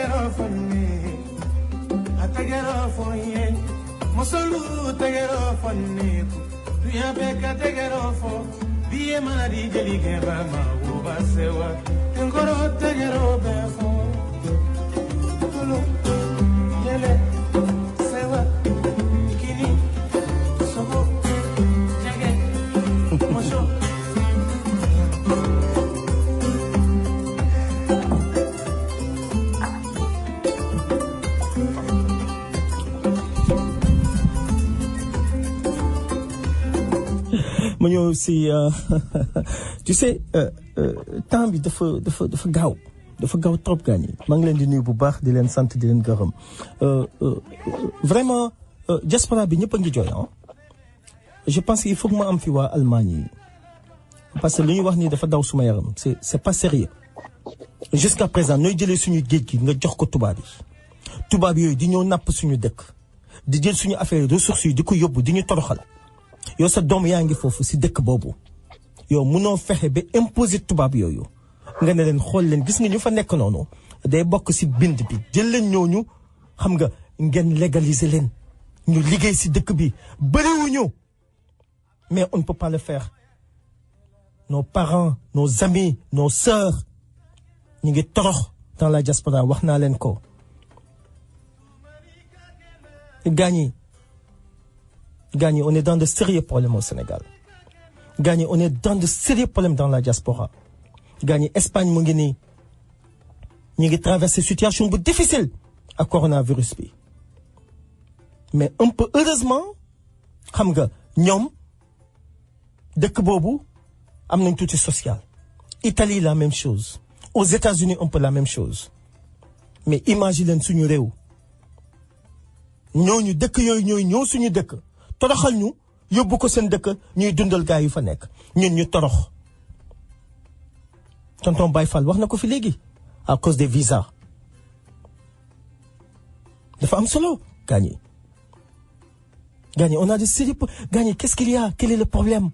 tegero fonne atagero fonye mosolu tegero fonne tuya beka tegero fo biye mari jelige ba ma wo basewa tengoro tegero befo tolo yele sewa kini sogo jage mosho ma ñëw si tu sais temps bi dafa gaaw trop gaañ yi maa ngi leen di nuyu bu baax di leen sant di leen gërëm vraiment diaspora bi ñëpp a ngi jooy je pense qu'il faut que ma am fi waa Allemagne yi parce que li ñuy wax nii dafa daw suma yaram c'est pas sérieux jusqu'à présent nooy jëlee suñu géej gi nga jox ko tubaab yooyu di ñëw napp suñu dëkk di jël suñu affaire ressources yi di ko yóbbu di ñu toroxal yow sa doom yaa ngi foofu si dëkk boobu yow munoo fexe ba imposer tubaab yooyu nga ne leen xool leen gis nga ñu fa nekk noonu day bokk si bind bi jël leen ñooñu xam nga ngeen légaliser leen ñu liggéey si dëkk bi bëriwuñu mais on ne peut pas le faire nos parents nos amis nos sœurs ñu ngi torox dans la diaspora wax naa leen ko gaañi on est dans de sérieux problèmes au Sénégal gaañi on est dans de sérieux problèmes dans la diaspora gaañi Espagne mu ngi nii ñu ngi traverser situation bu difficile ak coronavirus bi mais un peu heureusement xam nga ñoom dëkk boobu am nañ tuuti social Italie la même chose aux États-Unis un peu la même chose mais imagine leen suñu réew ñooñu dëkk yooyu ñooy ñëw suñu dëkk toroxal ñu yóbbu ko seen dëkk ñuy dundal gaa yu fa nekk ñun ñu torox tonton Baye Fall wax na ko fi léegi à cause des visas dafa am solo gaañi on a de sérieux gaañi qu'est-ce qu'il y a quel est le problème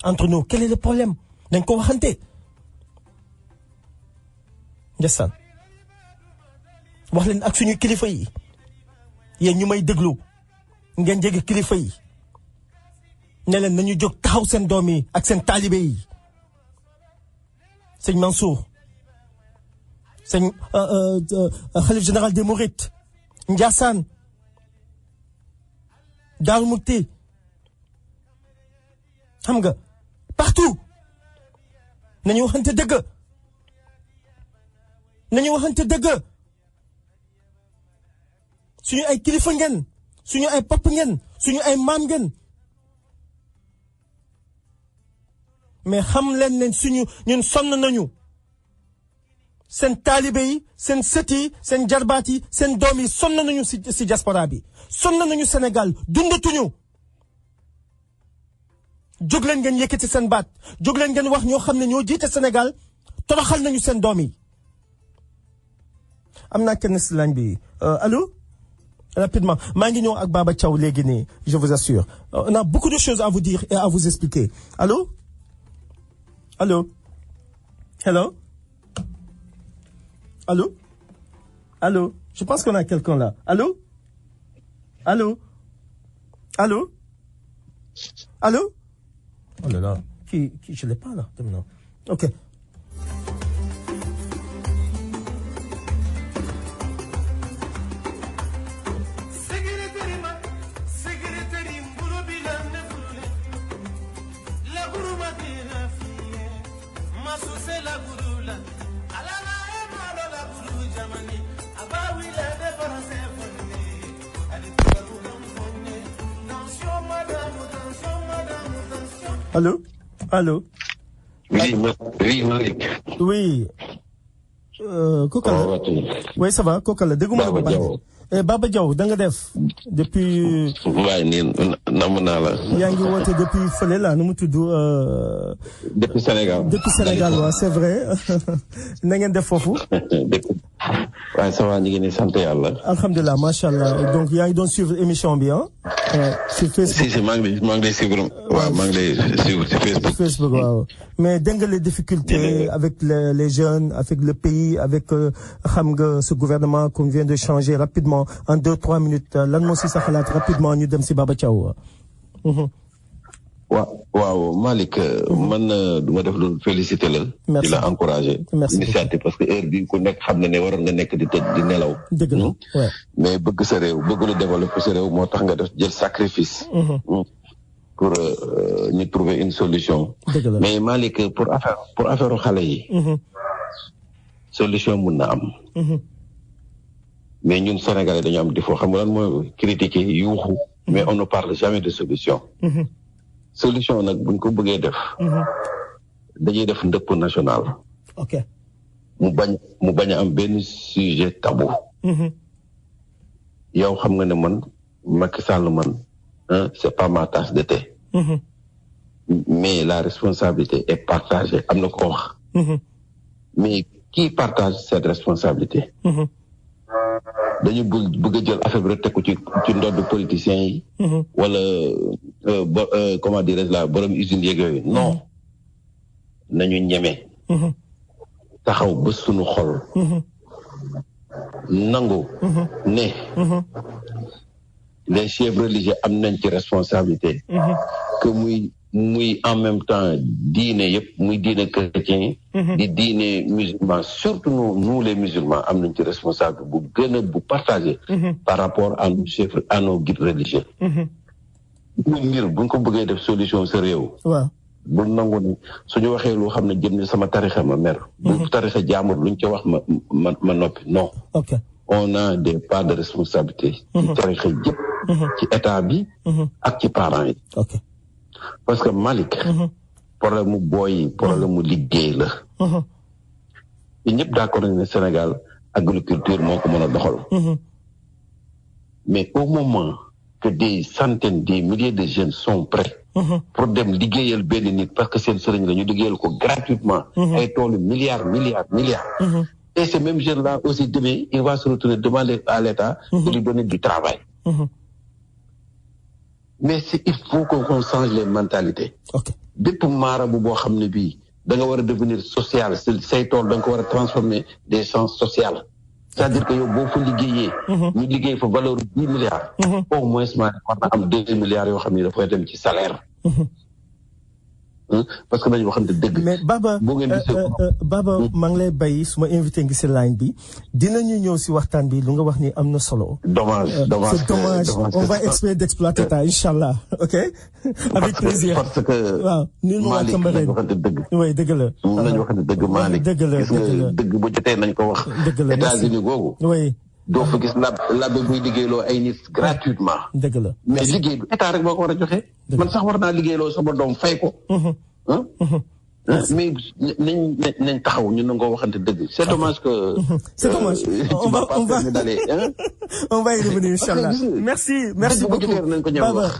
entre nous quel est le problème dañ ko waxante ndeysaan wax leen ak suñu kilifa yi yéen ñu may déglu ngeen jege kilifa yi ne leen nañu jóg taxaw seen doom yi ak seen taalibe yi sëñ Mansour sëñ xalif général des Mourides Ndiassane Darou Moukhty xam nga partout nañu waxante dëgg suñu ay kilifa ngeen suñu ay papa ngeen suñu ay maam ngeen mais xam leen ne ñun sonn nañu seen taalibe yi seen sët yi seen jarbaat yi seen doom yi sonn nañu si diaspora bi sonn nañu Sénégal dundatuñu jóg leen ngeen yëkkati seen baat jóg leen ngeen wax ñoo xam ne ñoo jiite Sénégal toroxal nañu seen doom yi am naa kenn si lañ bi allô rapidement maa ngi ñëw ak Baba Thiaw léegi nii je vous assure on a beaucoup de choses à vous dire et à vous expliquer allô hello je pense qu'on a quelqu'un là allô oh là là qui je l'ai pas là maintenant ok Allô Oui, Malick. Oui. Kooka la. Oui, ça va kooka la dégguma la bu baax. Baba Diaw da nga def depuis. waaye nii namm naa la. yaa ngi woote depuis fële la nu mu tudd. depuis Sénégal. Depuis Sénégal waaw c'est vrai na ngeen def foofu. waaye ça va ñu ngi nii sant yàlla. alhamdulilah macha allah donc yaa ngi doon suivre émission bi ah. sur Facebook. si maa ngi lay suivre waaw maa ngi lay suivre ci Facebook. waaw mais dégg nga les difficultés avec les jeunes avec le pays avec xam nga ce gouvernement qu'on vient de changer rapidement en 2-3 minutes lan moo si sa xalaat rapidement ñu dem si Baba Thiaw. waaw Malick man du ma def lu féliciter la. di la encourager. initiative parce que heure bi ku nekk xam na ne waroon nga nekk di tëdd di nelaw. dëgg la mais bëgg sa réew bëgg lu développer sa réew moo tax nga def jël sacrifice. pour ñu trouver une solution. mais Malick pour affaire xale yi. solution mun na am. mais ñun Sénégalais dañu am défaut xam nga lan mooy critiquer yuuxu. mais on ne parle jamais de solution. solution nag buñ ko bëggee def. dañuy def ndëpp national. ok mu bañ a am benn sujet tabou. yow xam nga ne man Macky Sall man c'est pas ma tasse de thé. mais la responsabilité est partagée am na ko wax. mais qui partage cette responsabilité. dañu bëgg a jël affaire bi rek teg ko ci ndodd politiciens yi. wala comment dirais-je la borom usine yeeg yooyu non. nañu ñeme. taxaw ba sunu xol. nangu. ne. les chefs religieux am nañ ci responsabilité. que muy en même temps diine yëpp muy diine chrétien di diine musulman surtout nous les musulmans am nañ ci responsable bu gën a bu partagé par rapport à nos chefs à nos guides religieux bu mbir buñ ko bëggee def solution sa réew bu nangu ne suñu waxee lu xam ne jëm ni sama tarixa ma mer bu tarixa jaamur luñ ca wax ma noppi non on a des parts de responsabilité ci tarixa yëpp ci état bi ak ci parents yi parce que Malick problème mu booy problème mu liggéey la te ñëpp d'accord nañ ne Sénégal agriculture moo ko mën a doxal mais au moment que des centaines des milliers de jeunes sont prêts pour dem liggéeyal benn nit parce que seen sëriñ la ñu liggéeyal ko gratuitement ay toolu milliards et ces mêmes jeunes là aussi demain il va se retourner demander à l'État de lui donner du travail. Mais il faut qu'on change les mentalités. bépp maarabu boo xam ne bii da nga war a devenir social say tool da nga ko war a transformer des champs sociaux. c'est-à-dire que yow boo fa liggéeyee. ñu liggéey fa valeur 10 milliards. au moins war na am 2 milliards yoo xam ne dafay dem ci salaire. parce que dañu waxante dëgg. mais Baba maa ngi lay bay su ma invité ngi si line bi dinañu ñëw si waxtaan bi lu nga wax ni am na solo. dommage c'est dommage on va essayer d'exploiter ça inchallah ok. avec plaisir parce que. waaw ni mu wax Cambérène waxante dëgg. oui dëgg la. mun nañu waxante dëgg Malick. dëgg la gis nga dëgg bu jotee nañ ko wax. dëgg la États-Unis googu. oui. doo fa gis labbe buy liggéeyloo ay nit gratuitement. dëgg la mais liggéey bi état rek boo ko war a joxe. man sax war naa liggéeyloo sama doom fay ko. mais nañ taxaw ñu nangoo waxante dëgg. c'est dommage que. c'est dommage on va y revenir inchallah. merci beaucoup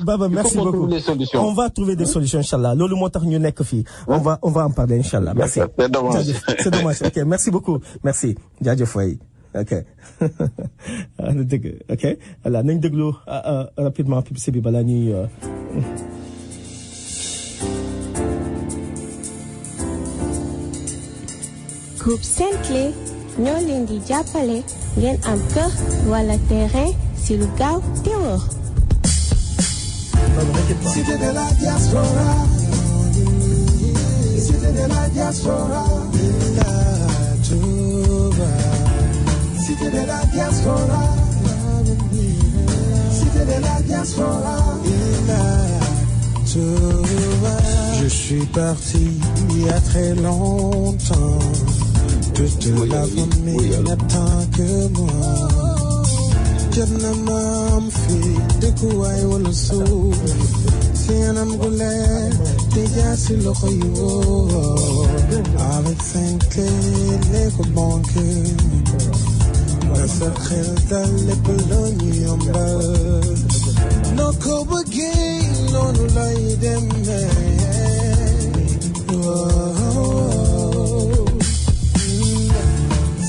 Baba merci beaucoup. on va trouver des solutions inchallah loolu moo tax ñu nekk fii. on va en parler inchallah. merci c'est dommage ok merci beaucoup merci jaajëf waay. ok dëgg ok voilà nañ déglu rapidement publicité bi balaa ñuy. groupe Senclé ñoo leen di jàppale ngeen am kër wala terrain si lu gaaw te wóor. Cité de la diaspora, cité de la diaspora, cité de la diaspora, cité de la diaspora. Je suis parti il y a très longtemps. Toute la famille n'attend que moi. Jot na maam fi dëkkuwaay wala suuf si anam gu leer te jaar si loxo yu wóor. Avec Senclé lépp banque nga sa xel dal lépp loo ñu yombal. noo ko bëggee noonu lay demee.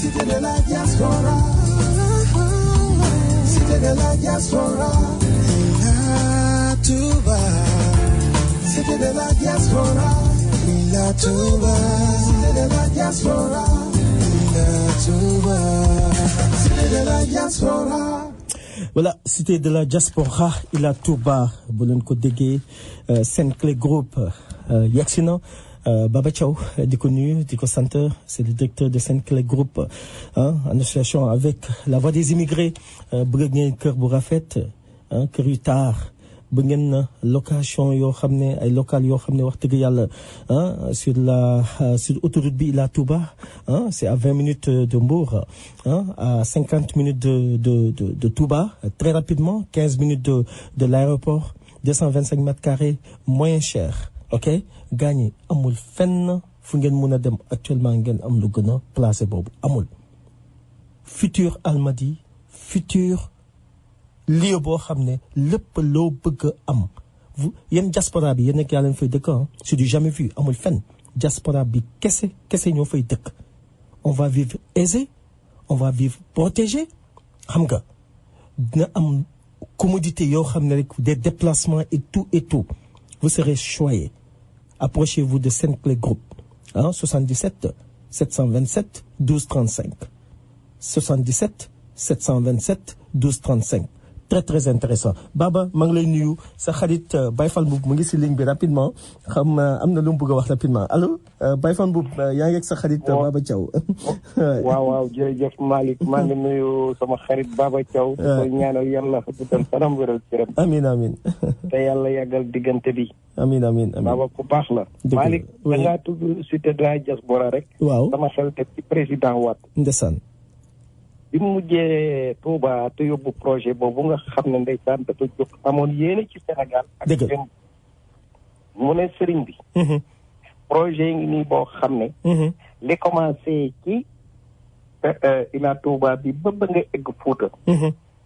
Cité de la diaspora, cité de la diaspora, Touba, c'était de la diaspora. Ila Touba, c'était de la diaspora. Ila Touba, c'était de la diaspora. Voilà, cité de la diaspora Ila Touba bu leen ko déggee Senclé Group yegsi na Baba Thiaw di ko nuyu di ko sant c'est le directeur de Senclé Group en association avec la Voix des immigrés bëgg ngeen kër bu rafet kër yu taar ba ngeen location yoo xam ne ay local yoo xam ne wax dëgg yàlla sur autoroute bi Ila Touba c'est à 20 minutes de Mbour à 50 minutes de Touba très rapidement 15 minutes de l'aéroport 225 mètres carrés moins cher ok gagné amul fenn fu ngeen mën a dem actuellement ngeen am lu gën a placé boobu amul futur Almadies futur lieu boo xam ne lépp loo bëgg a am yéen diaspora bi yéen nekk yaa leen fay dëkk c'est du jamais vu amul fenn diaspora bi kese ñoo fay dëkk on va vivre aisé on va vivre protégé xam nga dina am commodité yoo xam ne rek des déplacements et tout vous serez choyés approchez-vous de Senclé Group 77 727 12 35 77 727 12 35 très intéressant Baba maa ngi lay nuyu sa xarit Baye Fall Mboup mu ngi si ligne bi rapidement xam am na lu mu bëgg a wax rapidement allo Baye Fall Mboup yaa ngi ak sa xarit Baba Thiaw. waaw jërëjëf Malick maa ngi nuyu sama xarit Baba Thiaw. koy ñaanal yàlla guddal fanam wéral cëram. amiin te yàlla yàggal diggante bi. amiin Baba ku baax la. Malick da ngaa tudd cité de la diaspora rek. waaw sama xel te ci président Wade. ndeysaan. bi mu mujjee Touba te yóbbu projet boobu nga xam ne ndeysaan dafa jóg amoon yéene ci Sénégal. ak jëm mu ne sëriñ bi. projet yi ngi nii boo xam ne. li commencé ci Ila Touba bi ba nga egg Fuuta.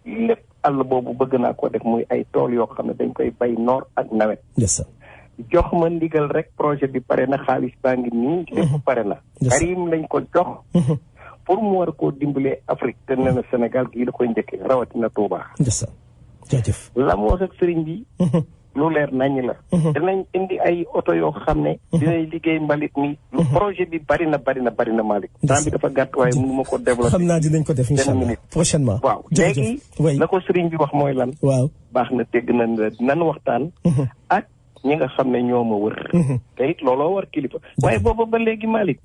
lépp àll boobu bëgg naa ko def muy ay tool yoo xam ne dañ koy bay noor ak nawet. jox ma ndigal rek projet bi pare na xaalis baa ngi nii. lépp pare na. Karim lañ ko jox. pour mu war koo dimbalee Afrique te nee na Sénégal gii la koy njëkkee rawatina Touba. jaajëf la mu wax ak sëriñ bi. lu leer naññ la. dinañ indi ay oto yoo xam ne. dinañ liggéey mbalit mi. lu projet bi bari na Malick. temps bi dafa gàtt waaye mënu ma ko développer. xam naa dinañ ko def incha allah prochainement. waaw léegi la ko sëriñ bi wax mooy lan. waaw baax na dégg nañ la nan waxtaan. ak ñi nga xam ne ñoo ma wër. te it looloo war kilifa. waaye boobu ba léegi Malick.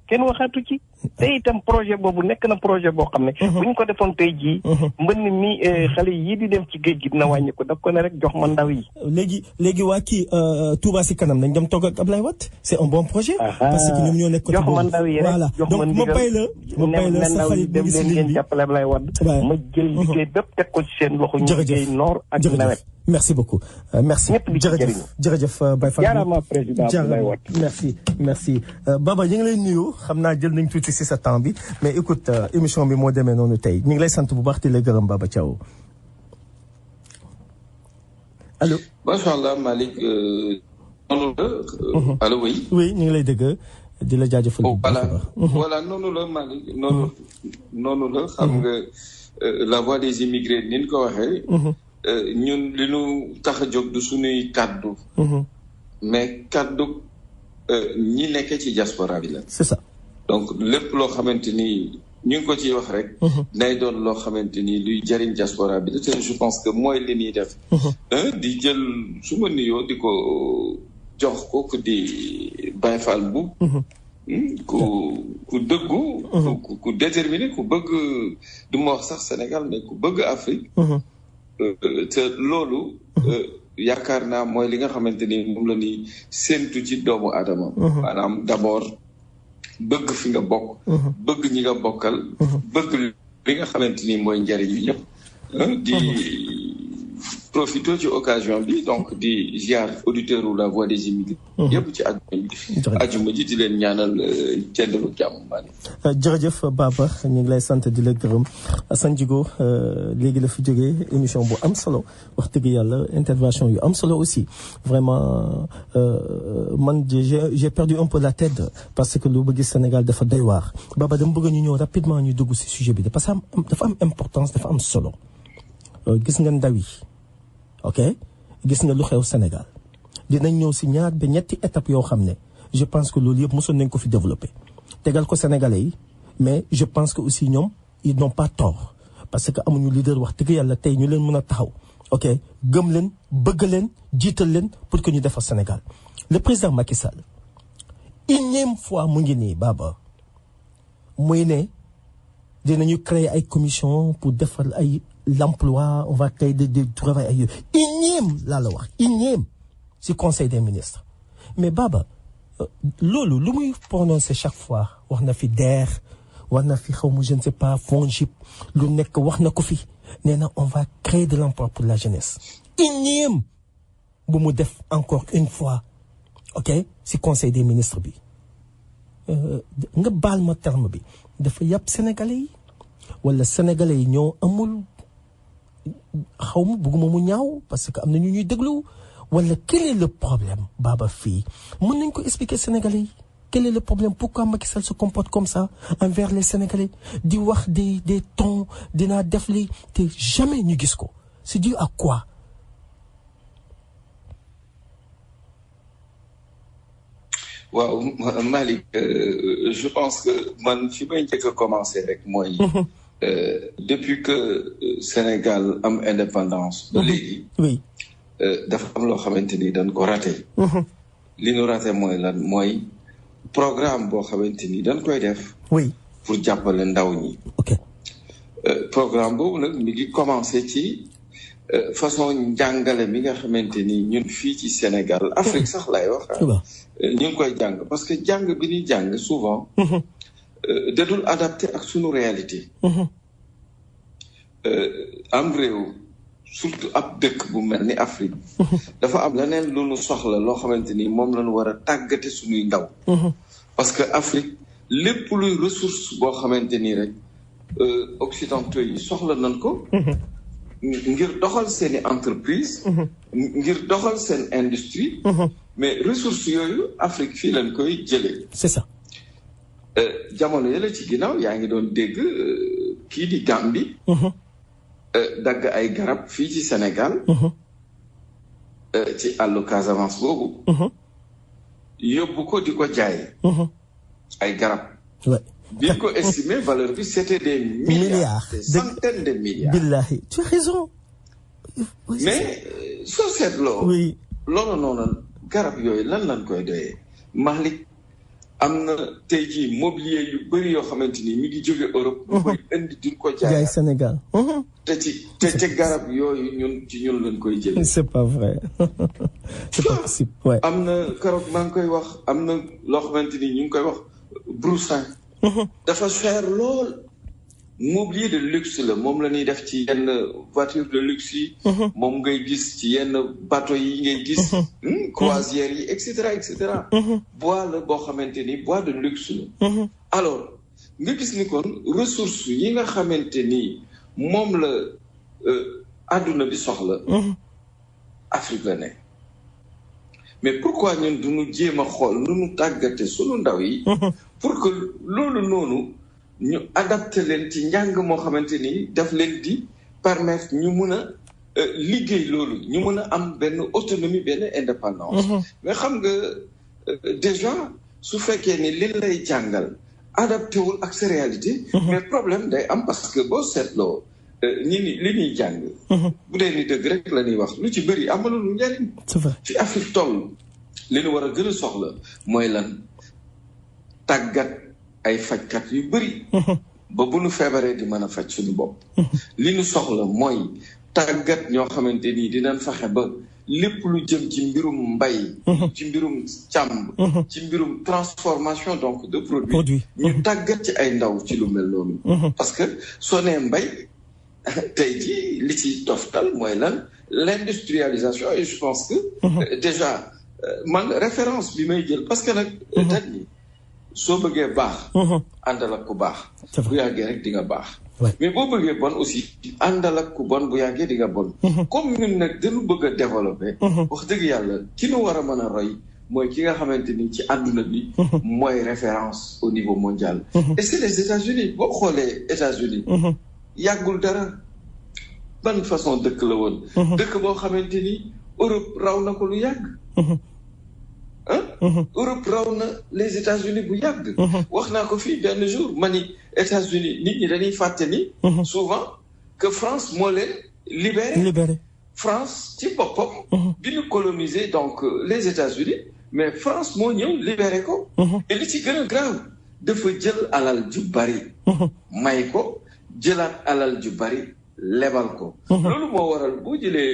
kenn waxaatu ci. te itam projet boobu nekk na projet boo xam ne. bu ñu ko defoon tey jii. mbënn mi xale yii di dem ci géej gi dina wàññi ko daf ko ne rek jox ma ndaw yi. léegi waa kii Touba si kanam nañ dem toog ak Ablaye Wade c'est un bon projet. parce que ñoom ñoo nekk côté boobu jox ma ndaw yi rek jox ma ndigal donc ma bay la sa xarit bi ngi si ligne bi jàppale Ablaye Wade. ma jël liggéey bépp teg ko ci seen loxo. ñu liggéey noor ak nawet. merci beaucoup merci jërëjëf Baye Fall jaaraama président Abdoulaye Wade merci Baba ñu ngi lay nuyu xam naa jël nañ tuuti si sa temps bi mais écoute émission bi moo demee noonu tey ñu ngi lay sant bu baax di la gërëm Baba Thiaw allo. macha allah Malick noonu la. allo oui. oui ñu ngi lay dégg di la jaajëfal. voilà noonu la Malick noonu la xam nga la voix des immigrés ni ñu ko waxee. ñun li ñu tax a jóg du suñuy kàddu. mais kàddu ñi nekk ci diaspora bi la. c'est ça. donc lépp loo xamante ni ñu ngi ko ciy wax rek. nay doon loo xamante ni luy jëriñ diaspora bi la te je pense que mooy li ñuy def. di jël su ma nuyoo di ko jox ko ku di Baye Fall Mboup. ku dëggu. ku déterminé ku bëgg du ma wax sax Sénégal mais ku bëgg Afrique. te loolu yaakaar naa mooy li nga xamante ni moom la ñuy séentu ci doomu aadama. maanaam d'abord bëgg fi nga bokk. bëgg ñi nga bokkal. bëgg li nga xamante ni mooy njariñ yi ñëpp. di profité ci occasion bi donc di ziar auditeur u la voix des immigrés. yëpp ci àjjuma ji di leen ñaanal cendalu jàmm maa jërëjëf Baba ñu ngi lay sant di la gërëm Assane Djigo léegi la fi jógee émission bu am solo wax dëgg yàlla intervention yu am solo aussi vraiment man j'ai perdu un peu la tête parce que lu bëgg Sénégal dafa doy waar Baba dama bëgg ñu ñëw rapidement ñu dugg ci sujet bi parce que dafa am importance dafa am solo gis nga ndaw yi ok gis nga lu xew Sénégal dinañ ñëw si ñaar ba ñetti étape yoo xam ne je pense que loolu yëpp mosoon nañ ko fi développer tegal ko Sénégalais yi mais je pense que aussi ñoom ils n'ont pas tort parce que amuñu leader wax dëgg yàlla tey ñu leen mën a taxaw ok gëm leen bëgg leen jiital leen pour que ñu defar Sénégal le président Macky Sall énième fois mu ngi nii Baba muy ne dinañu créer ay commission pour defar ay l'emploi on va créer des travail ay énième laa la wax énième ci conseil des ministres mais Baba loolu lu muy prononcer chaque fois wax na fi DER wax na fi xaw ma je ne sais pas FONGIP lu nekk wax na ko fi nee na on va créer de l'emploi pour la jeunesse énième bu mu def encore une fois ok ci conseil des ministres bi nga baal ma terme bi dafa yàpp sénégalais yi wala sénégalais yi ñoo amul xaw ma bëgguma mu ñaaw parce que am na ñu ñuy déglu wala quel est le problème Baba fii mën nañ ko expliquer sénégalais yi quel est le problème pourquoi Macky Sall se comporte comme ça envers les sénégalais di wax des tons dinaa def li te jamais ñu gis ko c'est dû à quoi. waaw Malick je pense que man fi may njëkk a commencer rek mooy depuis que Sénégal am indépendance ba léegi oui dafa am loo xamante ni dañ ko raté li ñu raté mooy lan mooy programme boo xamante ni dañ koy def oui pour jàppale ndaw ñi ok programme boobu nag mi ngi commencé ci façon njàngale mi nga xamante ni ñun fii ci Sénégal Afrique sax lay wax ñu ngi koy jàng parce que jàng bi ñuy jàng souvent dadul adapté ak suñu réalité am réew surtout ab dëkk bu mel ni Afrique dafa am leneen lu ñu soxla loo xamante ni moom lañu war a tàggate suñuy ndaw parce que Afrique lépp luy ressource boo xamante ni rek occidentaux yi soxla nañ ko ngir doxal seeni entreprise ngir doxal seen industrie mais ressources yooyu Afrique fii lañ koy jëlee c'est ça jamono yële ci ginnaaw yaa ngi doon dégg kii di Gambie dagg ay garab fii ci Sénégal ci àllu Casamance boobu yóbbu ko di ko jaay ay garab bi ko estimé valeur bi c'était des milliards des centaines de milliards billahi tu as raison mais soo seetloo oui loolu noonu garab yooyu lan lañ koy doyee Malick am na tey jii mobilier yu bëri yoo xamante ni mi ngi jóge Europe ñu koy indi di ko jaay Sénégal te garab yooyu ñun lañ koy jëlee c'est pas vrai c'est pas possible ouais am na keroog maa ngi koy wax am na loo xamante ni ñu ngi koy wax broussin dafa cher lool mobilier de luxe la moom la ñuy def ci yenn voiture de luxe yi moom ngay gis ci yenn bateau yi ngay gis croisières yi et cetera bois la boo xamante ni bois de luxe la alors nga gis ni kon ressources yi nga xamante ni moom la àdduna bi soxla Afrique la ne mais pourquoi ñun duñu jéem a xool nu ñu tàggate sunu ndaw yi pour que loolu noonu ñu adapté leen ci njàng moo xamante ni daf leen di permettre ñu mun a liggéey loolu ñu mun a am benn autonomie benn indépendance mais xam nga déjà su fekkee ni li lay jàngal adapté wul ak sa réalité mais problème day am parce que boo seetloo li ñuy jàng bu dee ni dëgg rek la ñuy wax lu ci bëri amalul njariñ fi Afrique toll li ñu war a gën a soxla mooy lan tàggat ay fajkat yu bëri ba bu nu feebaree di mën a faj suñu bopp li ñu soxla mooy tàggat ñoo xamante nii dinañ fexe ba lépp lu jëm ci mbirum mbay ci mbirum càmm ci mbirum transformation donc de produit ñu tàggat ci ay ndaw ci lu mel noonu parce que soo nee mbay tey jii li ci toftal mooy lan l'industrialisation et je pense que déjà man référence bi may jël parce que nag tat ñi soo bëggee baax àndal ak ku baax bu yàggee rek di nga baax mais boo bëggee bon aussi àndal ak ku bon bu yàggee di nga bon comme ñun nag dañu bëgg a développer wax dëgg yàlla ki nu war a mën a roy mooy ki nga xamante ni ci àdduna bi mooy référence au niveau mondial et c'est les États-Unis boo xoolee États-Unis yàggul dara ban façon dëkk la woon dëkk boo xamante ni Europe raw na ko lu yàgg. Europe raw na les États-Unis bu yàgg. wax naa ko fii benn jour ma ni États-Unis nit ñi dañuy fàtte ni. souvent que France moo leen libéré. France ci boppam. bi ñu coloniser donc les États-Unis mais France moo ñëw libéré ko. et li ci gën a grave dafa jël alal ju bari. may ko jëlaat alal ju bari lebal ko. loolu moo waral boo jëlee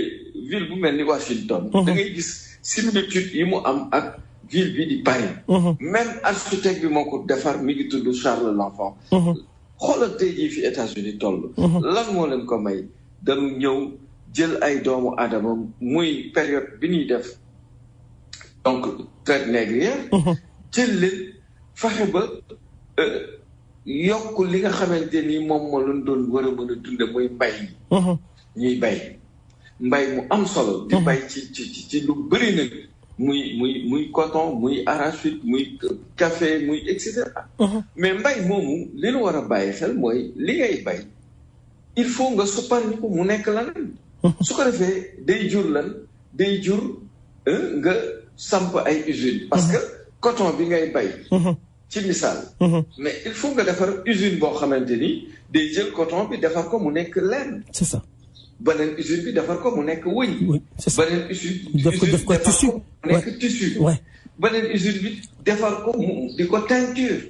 ville bu mel ni Washington. da ngay gis similitude yi mu am ak ville bi di Paris. même architecte bi moo ko defar mi ngi tudd Charles l'Enfant. xoolal tey jii fi États-Unis toll. lan moo leen ko may dañu ñëw jël ay doomu aadama muy période bi ñuy def donc traite négrière. jël leen fexe ba yokk li nga xamante ni moom moo leen doon war a mën a dunde muy mbay mi. ñuy bay mbay mu am solo. di bay ci lu bëri nag muy coton muy arachide muy café muy et cetera. mais mbay moomu li ñu war a bàyyi xel mooy li ngay bay il faut nga supparñi ko mu nekk lan. su ko defee day jur lan day jur nga samp ay usines. parce que coton bi ngay bay. ci misaal. mais il faut nga defar usine boo xamante ni day jël coton bi defar ko mu nekk laine. c'est ça. beneen usine bi defar ko mu nekk wëñ. oui c'est ça beneen usine def ko tissu mu nekk tissu. beneen usine bi defar ko mu di ko teinture.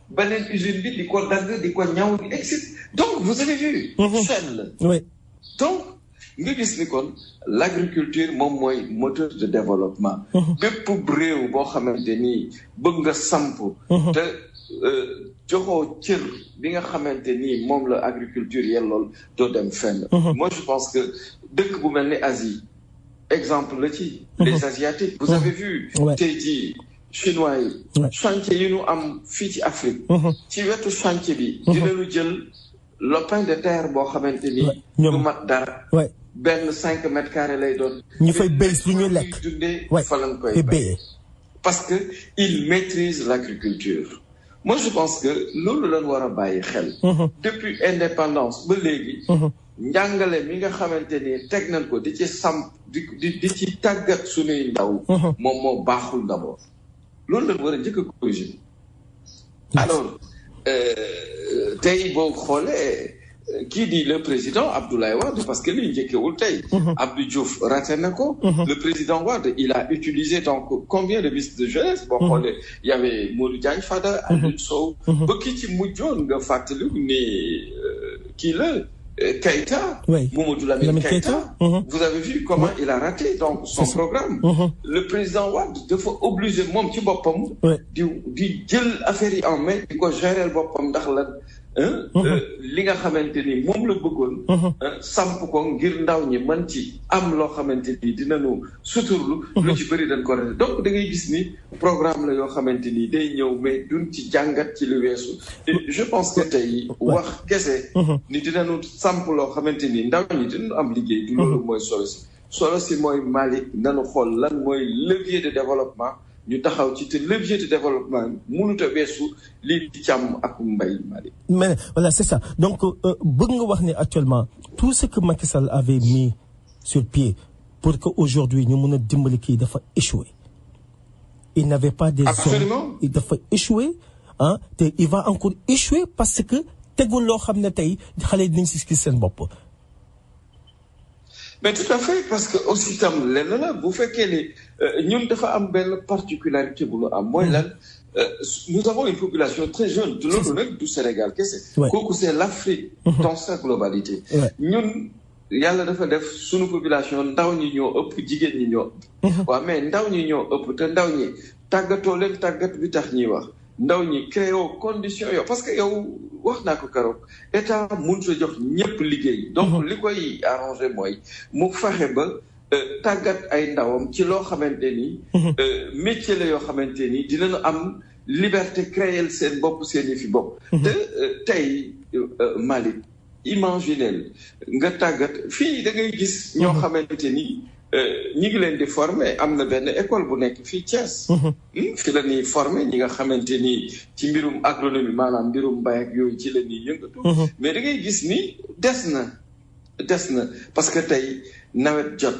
beneen usine bi di ko dagg di ko ñaw di excité donc vous avez vu. chaîne la. oui donc nga gis ni kon l'agriculture moom mooy moteur de développement. bépp réew boo xamante ni bëgg nga samp. te joxoo cër bi nga xamante ni moom la agriculture yellool doo dem fenn. moi je pense que dëkk bu mel ni Asie exemple la ci. les asiatiques vous avez vu. tey jii chinois yi. chantier yi ñu am fii ci Afrique. ci wetu chantier bi. dinañu jël lopin de terre boo xamante ni. du mat dara. benn 5 mètres carrés lay doon. ñu fay béy lu ñu lekk. dundee fa lañ koy béyee. parce que il maîtrise l'agriculture. moi je pense que loolu lañ war a bàyyi xel. depuis indépendance ba léegi. njàngale mi nga xamante ni teg nañ ko di ci samp di ci tàggat suñuy ndaw. moom moo baaxul d'abord. loolu lañ war a njëkk a corriger. alors tey boo xoolee kii di le président Abdoulaye Wade parce que li njëkkewul tey. Abdou Diouf raté na ko. le président Wade il a utilisé donc combien de ministres de jeunesse. boo xoolee y avait Modou Diagne Fada. Aliou Sow. ba ki ci mujjoon nga fàttaliku ni kii la Keïta. Mamadou Lamine Keïta. vous avez vu comment il a raté donc son programme. le président Wade dafa obligé moom ci boppam. di jël affaire yi en main di ko gérer boppam ndax la. li nga xamante ni moom la bëggoon. samp ko ngir ndaw ñi mën ci am loo xamante ni dinañu suturlu. lu ci bëri dañ ko rete donc da ngay gis ni programme la yoo xamante ni day ñëw mais duñ ci jàngat ci lu weesu. je pense que tey wax kese. ni dinañu samp loo xamante ni ndaw ñi dinañu am liggéey. du loolu mooy solo si mooy Malick nanu xool lan mooy levier de développement. ñu taxaw ci te levier de développement mënut a weesu lii di càmm ak mbay Mali. mais voilà c'est ça donc bëgg nga wax ne actuellement tout ce que Macky Sall avait mis sur pied pour que aujourd'hui ñu mën a dimbali kii dafa échoué. il n'avait pas des absolument il dafa échoué te il va encore échouer parce que tegul loo xam ne tey xale yi dinañ si gis seen bopp. mais tout à fait parce que aussi tam lenn la bu fekkee ni ñun dafa am benn particularité bu ñu am mooy lan nous avons une population très jeune te loolu nag du Sénégal kese. kooku c'est l'Afrique dans sa globalité. ñun yàlla dafa def sunu population ndaw ñi ñoo ëpp jigéen ñi ñoo ëpp. waaw mais ndaw ñi ñoo ëpp te ndaw ñi tàggatoo leen tàggat bi tax ñuy wax. ndaw ñi créé condition yow parce que yow wax naa ko keroog état mun sa jox ñëpp liggéey. donc li koy arrangé mooy mu fexe ba tàggat ay ndawam ci loo xamante ni. métier la yoo xamante ni dinañu am liberté créer seen bopp seen i fi bopp. te tey Malick imaginel nga tàggat fii da ngay gis. ñoo xamante ni. ñi ngi leen di former am na benn école bu nekk fii Thiès. fi la ñuy former ñi nga xamante ni ci mbirum agronomie maanaam mbirum mbay ak yooyu ci la ñuy yëngatu. mais da ngay gis ni des na parce que tey nawet jot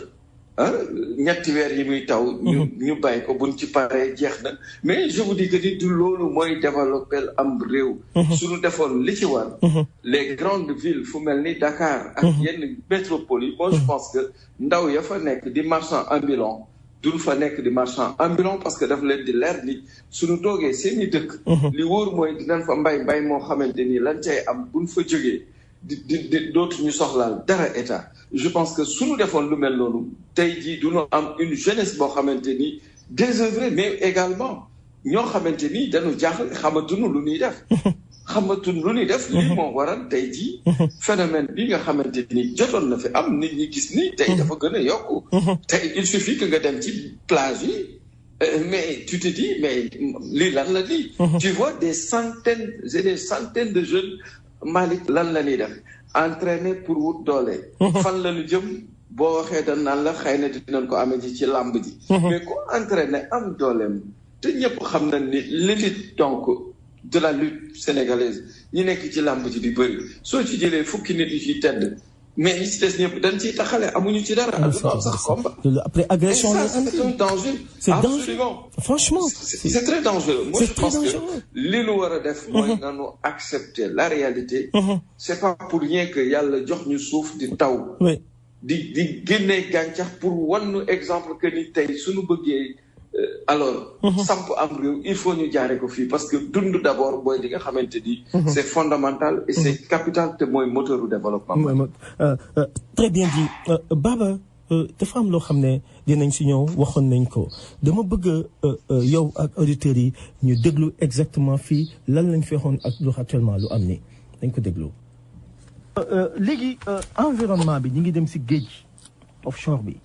ñetti weer yi muy taw. ñu bàyyi ko buñ ci paree jeex na mais je vous dis que du loolu mooy développer am réew. suñu defoon li ci war. les grandes villes fu mel ni Dakar. ak yenn métropole yi. moi je pense que ndaw ya fa nekk di marchand ambulant duñ fa nekk di marchand ambulant parce que daf leen di leer ni suñu toogee seeni dëkk. li wóor mooy dinañ fa mbay moo xamante ni lan cay am buñ fa jógee. di dootuñu soxlaal dara état je pense que suñu defoon lu mel noonu tey jii du ñu am une jeunesse boo xamante ni désœuvrée mais également ñoo xamante ni dañu jaaxle xamatuñu lu ñuy def. xamatuñu lu ñuy def. lii moo waral tey jii phénomène bi nga xamante ni jotoon na fi am nit ñi gis ni tey dafa gën a yokku. tey il suffit que nga dem ci plage yi mais tu te dis mais lii lan la lii. tu vois des centaines et des centaines de jeunes. Malick lan la ñuy def entraîner pour wut doole. fan la ñu jëm boo waxee dañ naan la xëy na dinañ ko amee ci làmb ji. mais ku entraîner am dooleem te ñëpp xam nañ ni l'élite donc de la lutte sénégalaise ñi nekk ci làmb ji di bëri soo ci jëlee fukki nit yi ciy tedd mais ñi ci des ñëpp dañ ciy taxale amuñu ci dara. du am sax combat. après agression et ça c'est un danger. c'est absolument franchement c'est très dangereux. moi je pense que li nu war a def. mooy nanu accepter la réalité. c'est pas pour rien que yàlla jox ñu suuf di taw. di génnee gàncax pour wan nu exemple que ni tey suñu bëggee. alors samp am réew il faut ñu jaare ko fii parce que dund d'abord booy li nga xamante ni c'est fondamental et c'est capital te mooy moteur du développement. très bien dit Baba dafa am loo xam ne dinañ si ñëw waxoon nañ ko dama bëgg yow ak auditeurs yi ñu déglu exactement fii lan lañ fi waxoon ak lu actuellement lu am ni dañ ko déglu. léegi environnement bi ñu ngi dem si géej offshore bi.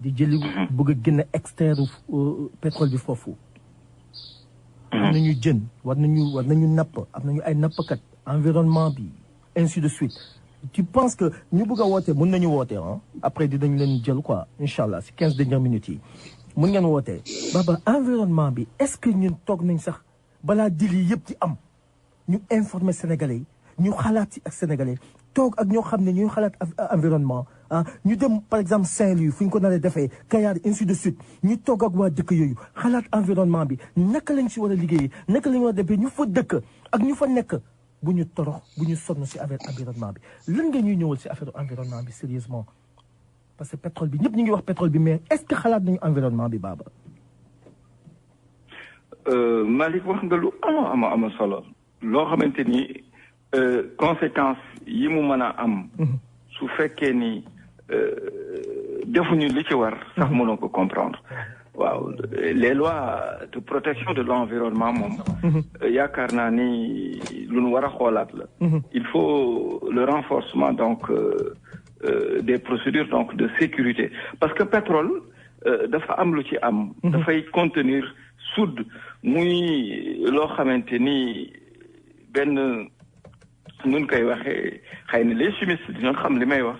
di jëli bëgg a gën a extraire pétrole bi foofu. am nañu jën war nañu napp am nañu ay nappkat environnement bi ainsi de suite. tu penses que ñu bëgg a woote mën nañu woote après dinañ leen jël quoi incha allah si 15 dernières minutes yi mën ngeen woote. Baba environnement bi est-ce que ñun toog nañ sax balaa dil yi yëpp di am ñu informer sénégalais yi ñu xalaat ci ak sénégalais toog ak ñoo xam ne ñuy xalaat environnement. ñu dem par exemple Saint-Louis fu ñu ko naree defee Kayar ainsi de suite ñu toog ak waa dëkk yooyu xalaat environnement bi naka lañ si war a liggéeyee naka lañ war a defee ñu fa dëkk ak ñu fa nekk bu ñu torox bu ñu sonn si affaire environnement bi lan nga ñuy ñëwal si affaire environnement bi sérieusement parce que pétrole bi ñëpp ñu ngi wax pétrole bi mais est-ce que xalaat nañu environnement bi Baba. Malick wax nga lu ama solo loo xamante ni conséquences yi mu mën a am. su fekkee ni defuñu li ci war sax mënoo ko comprendre waaw les lois de protection de l'environnement moom yaakaar naa ni lu ñu war a xoolaat la il faut le renforcement donc des procédures donc de sécurité parce que pétrole dafa am lu ci am dafay contenir soude muy loo xamante ni benn nun koy waxee xëy na les chimistes dinañ xam li may wax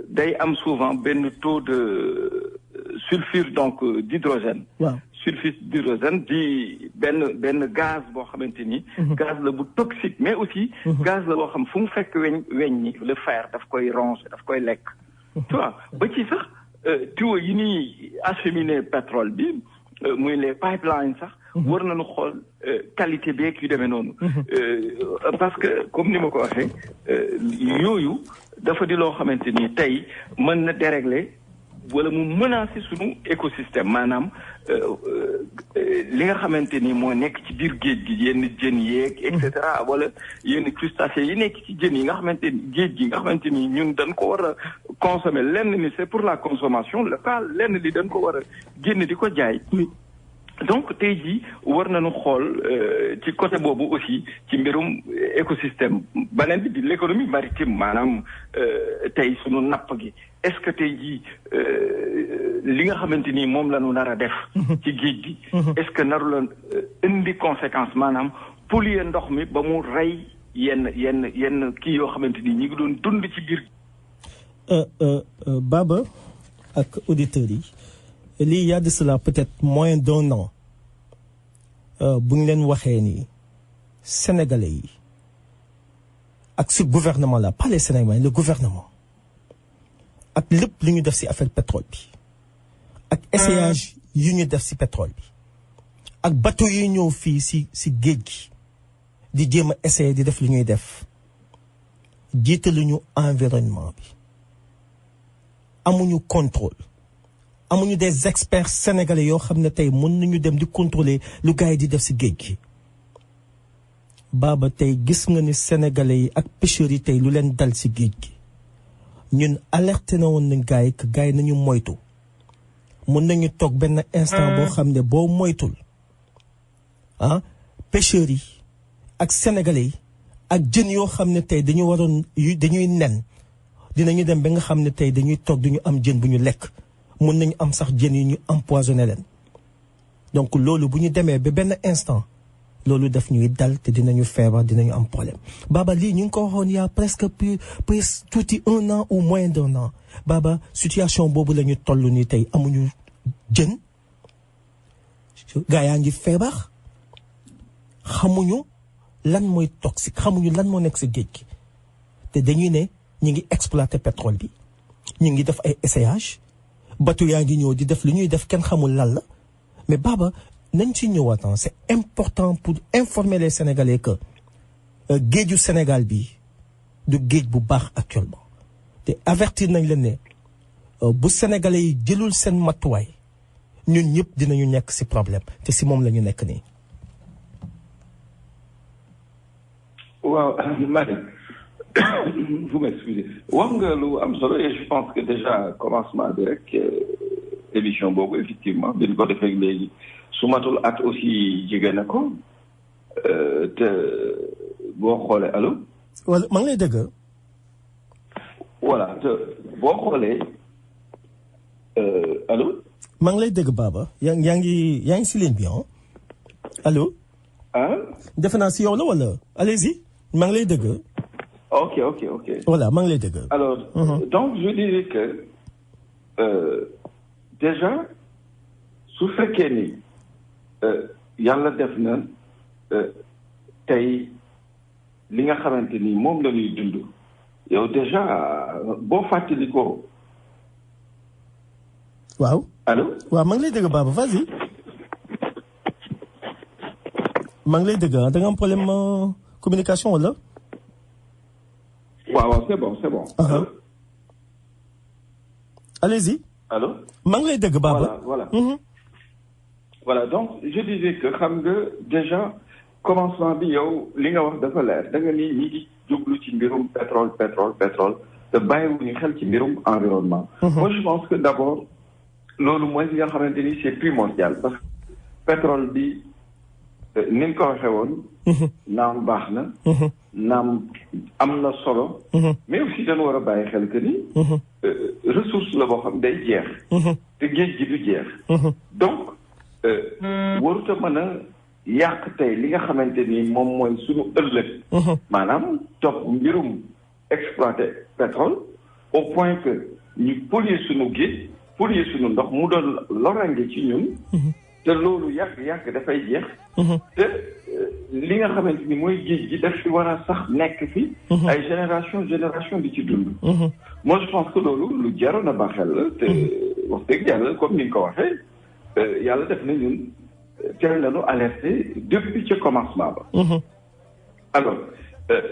day am souvent benn taux de sulfure donc d'hydrogène. waaw sulfure d'hydrogène di benn gaz boo xamante ni. gaz la bu toxique mais aussi. gaz la boo xam fu mu fekk weñ ñi le fer daf koy ronger daf koy lekk. tu vois ba ci sax tuyaux yi ñuy acheminer pétrole bi muy les pipelines sax. war nañu xool qualité beeg yu demee noonu. parce que comme ni ma ko waxee yooyu dafa di loo xamante ni tey mën na dérégler wala mu menacer sunu écosystème maanaam li nga xamante ni moo nekk ci biir géej gi yenn jën yeeg et cetera wala yenn crustacés yi nekk ci jën yi nga xamante ni géej gi nga xamante ni ñun dañ ko war a consommer lenn ni c'est pour la consommation locale lenn li dañ ko war a génn di ko jaay. donc tey jii war nañu xool ci côté boobu aussi ci mbirum écosystème beneen bi di l'économie maritime maanaam tey sunu napp gi est-ce que tey jii li nga xamante ni moom la ñu nar a def. ci géej gi. est-ce que naru la indi conséquence maanaam polluer ndox mi ba mu rey yenn kii yoo xamante ni ñi ngi doon dund ci biir. Baba ak auditeurs yi. lii y a de cela peut-être moins d'un an bu ñu leen waxee ni sénégalais yi ak ce gouvernement là pas les sénégalais le gouvernement ak lépp lu ñu def ci affaire pétrole bi ak essayage yu ñu def ci pétrole bi ak bateau yi ñëw fii ci géej gi di jéem a essayer di def lu ñuy def jiitaluñu environnement bi amuñu contrôle amuñu des experts sénégalais yoo xam ne tey mën nañu dem di contrôler lu gars yi di def ci géej gi Baba tey gis nga ni sénégalais yi ak pêcheurs yi tey lu leen dal ci géej gi ñun alerté na woon nañ gars yi que gars yi nañu moytu mën nañu toog benn instant boo xam ne boo moytul pêcheurs yi ak sénégalais yi ak jën yoo xam ne tey dañu waroon dañuy nen dinañu dem ba nga xam ne tey dañuy toog duñu am jën bu ñu lekk mën nañu am sax jën yi ñu empoisonné leen donc loolu bu ñu demee ba benn instant loolu daf ñuy dal te dinañu feebar dinañu am problème Baba lii ñu ngi ko waxoon y a presque plus tuuti 1 an ou moins d'1 an Baba situation boobu la ñu toll nii tey amuñu jën gaa yaa ngi feebar xamuñu lan mooy toxique xamuñu lan moo nekk ci géej gi te dañuy ne ñu ngi exploiter pétrole bi ñu ngi def ay essayage bateau yaa ngi ñëw di def lu ñuy def kenn xamul lan la mais Baba nañ ci ñëwaat c'est important pour informer les Sénégalais que géeju Sénégal bi du géej bu baax actuellement te avertir nañ leen ne bu Sénégalais yi jëlul seen matuwaay ñun ñëpp dinañu nekk ci problème te ci moom la ñu nekk nii. waaw Malick vous m'excusez wax nga lu am solo et je pense que déjà commencement bi rek émission boobu effectivement dañ ko defee léegi su matul at aussi jege na ko te boo xoolee allo. wala maa ngi lay dégg. voilà te boo xoolee allo. maa ngi lay dégg Baba yaa ngi ci ligne bi allo. defe naa ci yow la wala allez-y maa ngi lay dégg. ok. voilà maa ngi lay dégg. alors donc je dirais que déjà su fekkee ni yàlla def na tey li nga xamante ni moom la ñuy dund yow déjà boo fàttalikoo. waaw. allo. waaw maa ngi lay dégg Baba vas-y. maa ngi lay dégg da nga am problème communication wala. waaw c'est bon. allez-y. allo. maa ngi lay dégg Baba. voilà. voilà donc je disais que xam nga déjà commencement bi yow li nga wax dafa leer da nga ni ñi ngi jublu ci mbirum pétrole te bàyyiwuñu xel ci mbirum environnement. moi je pense que d'abord loolu mooy li nga xamante ni c'est primordial parce que pétrole bi ni nga ko waxee woon. naam baax na. naam am na solo. mais aussi dañu war a bàyyi xel que ni. ressource la boo xam day jeex. te géej gi du jeex. donc warut a mën a yàq tey li nga xamante ni moom mooy suñu ëllëg. maanaam topp mbirum exploiter pétrole au point que ñu polluer suñu géej polluer suñu ndox mu doon lorange ci ñun. te loolu yàgg dafay jeex. te li nga xamante ni mooy géej gi daf fi war a sax nekk fi. ay génération di ci dund. moi je pense que loolu lu jaroon a ba xel la te wax dëgg yàlla comme ni nga ko waxee yàlla def na ñun teel nañu alerté depuis ca commencement ba. alors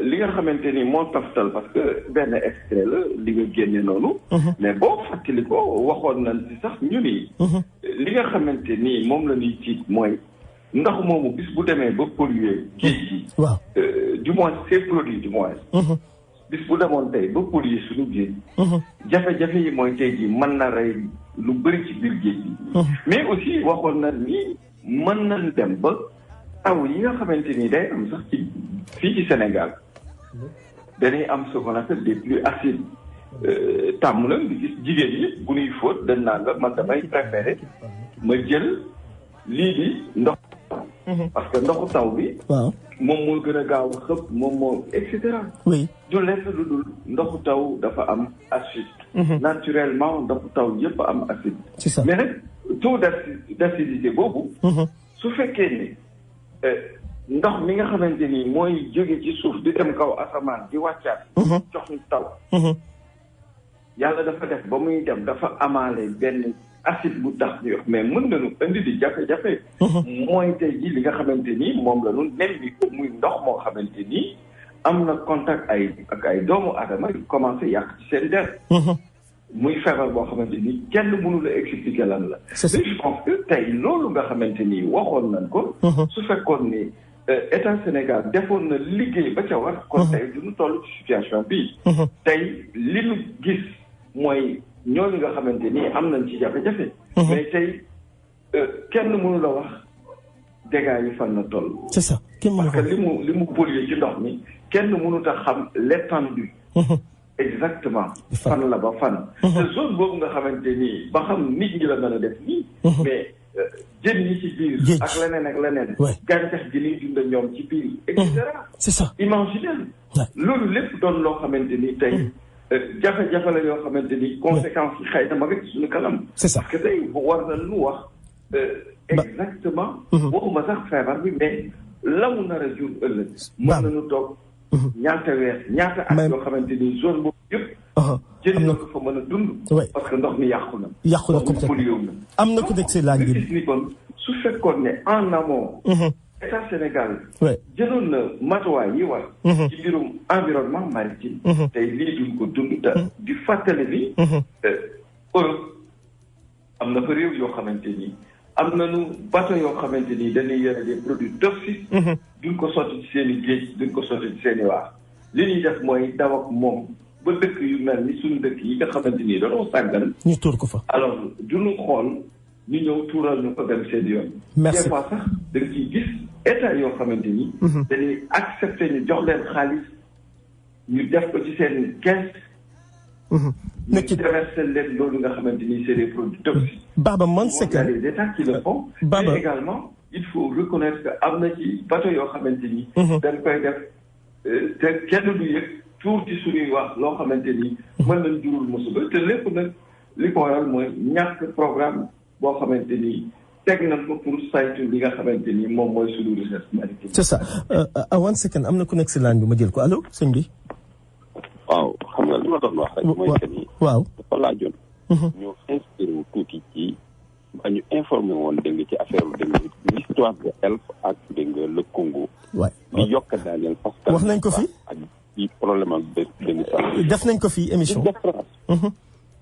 li nga xamante ni moo taftal parce que benn extrait la li nga génne noonu. mais boo fàttali ko waxoon nañ ci sax ñu ni. li nga xamante ni moom la ñuy tiit mooy ndox moomu bis bu demee ba polluer géej gi. waaw du moins ces produits du moins. bis bu demoon tey ba polluer suñu géej. jafe-jafe yi mooy tey ji mën na rey lu bëri ci biir géej gi. mais aussi waxoon na ni mën nañ dem ba taw yi nga xamante ni day am sax ci fii ci Sénégal dañuy am ce qu'on appelle des pluies acides. tàmm la gis jigéen ñi bu ñuy fóot dañ naan la man damay préféré ma jël lii di ndox. parce que ndoxu taw bi. waaw moom moo gën a gaaw a xëpp moom moo et cetera. oui du lenn lu dul ndoxu taw dafa am acide. naturellement ndoxu taw yëpp am acide. c'est ça mais nag taux d'acidité boobu. su fekkee ni ndox mi nga xamante ni mooy jóge ci suuf di dem kaw asamaan di wàccaat. jox ñu taw. yàlla dafa def ba muy dem dafa amaale benn acide bu tax ñu wax mais mën nañu indi di jafe-jafe. mooy tey jii li nga xamante ni moom la ñu nemmi ko muy ndox moo xamante ni am na contact ak ay doomu aadama yu commencé yàq ci seen der. muy feebar boo xamante ni kenn mënu la expliquer lan la. mais je pense que tey loolu nga xamante ni waxoon nañ ko. su fekkoon ni état Sénégal defoon na liggéey ba ca war. kon tey du ñu toll ci situation bii. tey li ñu gis mooy ñooñu nga xamante ni am nañ ci jafe-jafe. mais tey kenn mënu la wax dégâts yi fan na toll. c'est ça kenn mënu parce que li mu pollué ci ndox mi kenn mënut a xam l'étendue. exactement fan la ba fan. te zone boobu nga xamante ni ba xam nit ñi la mën a def nii. mais jën yi ci biir. ak leneen ak leneen. gàncax gi ni dund ñoom ci biir. et cetera. c'est ça imaginez. loolu lépp doon loo xamante ni tey jafe-jafe la yoo xamante ni conséquences yi xëy na ma nga ci suñu kanam. c'est ça parce que tey war na lu wax. exactement. waxuma sax feebar bi mais la mu nar a jur ëllëg. mën nañu toog. ñaata weer ñaata at yoo xamante ni zone boobu yëpp. jën na ko fa mën a dund. parce que ndox mi yàqu na. yàqu na complètement am na ku nekk si laaj bi. gis ni kon su fekkoon ne en amont. état Sénégal. jëloon na matuwaay yi war. ci mbirum environnement maritime. tey lii duñ ko dund te di fàttali ni. Europe am na fa réew yoo xamante ni am nañu bateau yoo xamante ni dañuy yore des produits toxiques. duñ ko sotti ci seen i géej duñ ko sotti ci seen i waar li ñuy def mooy daw ak moom ba dëkk yu mel ni suñu dëkk yi nga xamante ni dañoo sàggan. ñu tuur ko fa. alors duñu xool ñu ñëw tuural ñu ko dem seen yoon. merci des fois sax da nga ciy gis état yoo xamante ni. dañuy accepter ñu jox leen xaalis ñu def ko ci seen caisse. ñu déverser leen loolu nga xamante ni c'est des produits toxiques. Baba man c'est que il y a des états qui le font. mais également il faut reconnaître que am na ci bateau yoo xamante ni. dañ koy def te kenn du yëg tuur ci suñuy wax loo xamante ni. mën nañ jurul musiba te lépp nag li ko waral mooy ñàkk programme boo xamante ni teg nañ ko pour saytu li nga xamante ni moom mooy suñu recherche maritime. c'est ça one second am na ku nekk si line bi ma jël ko allo sëñ bi. waaw xam nga li ma doon wax rek. mooy que ni. waaw dafa laajoon. ñu inspiré wu tuuti ci. ba ñu informé woon dégg nga ci affaire dégg nga l'histoire de Elf ak dégg nga le Congo. waay di yokk daaneel parce que. wax nañ ko fi ak ci problème ak dégg nga. def nañ ko fi émission.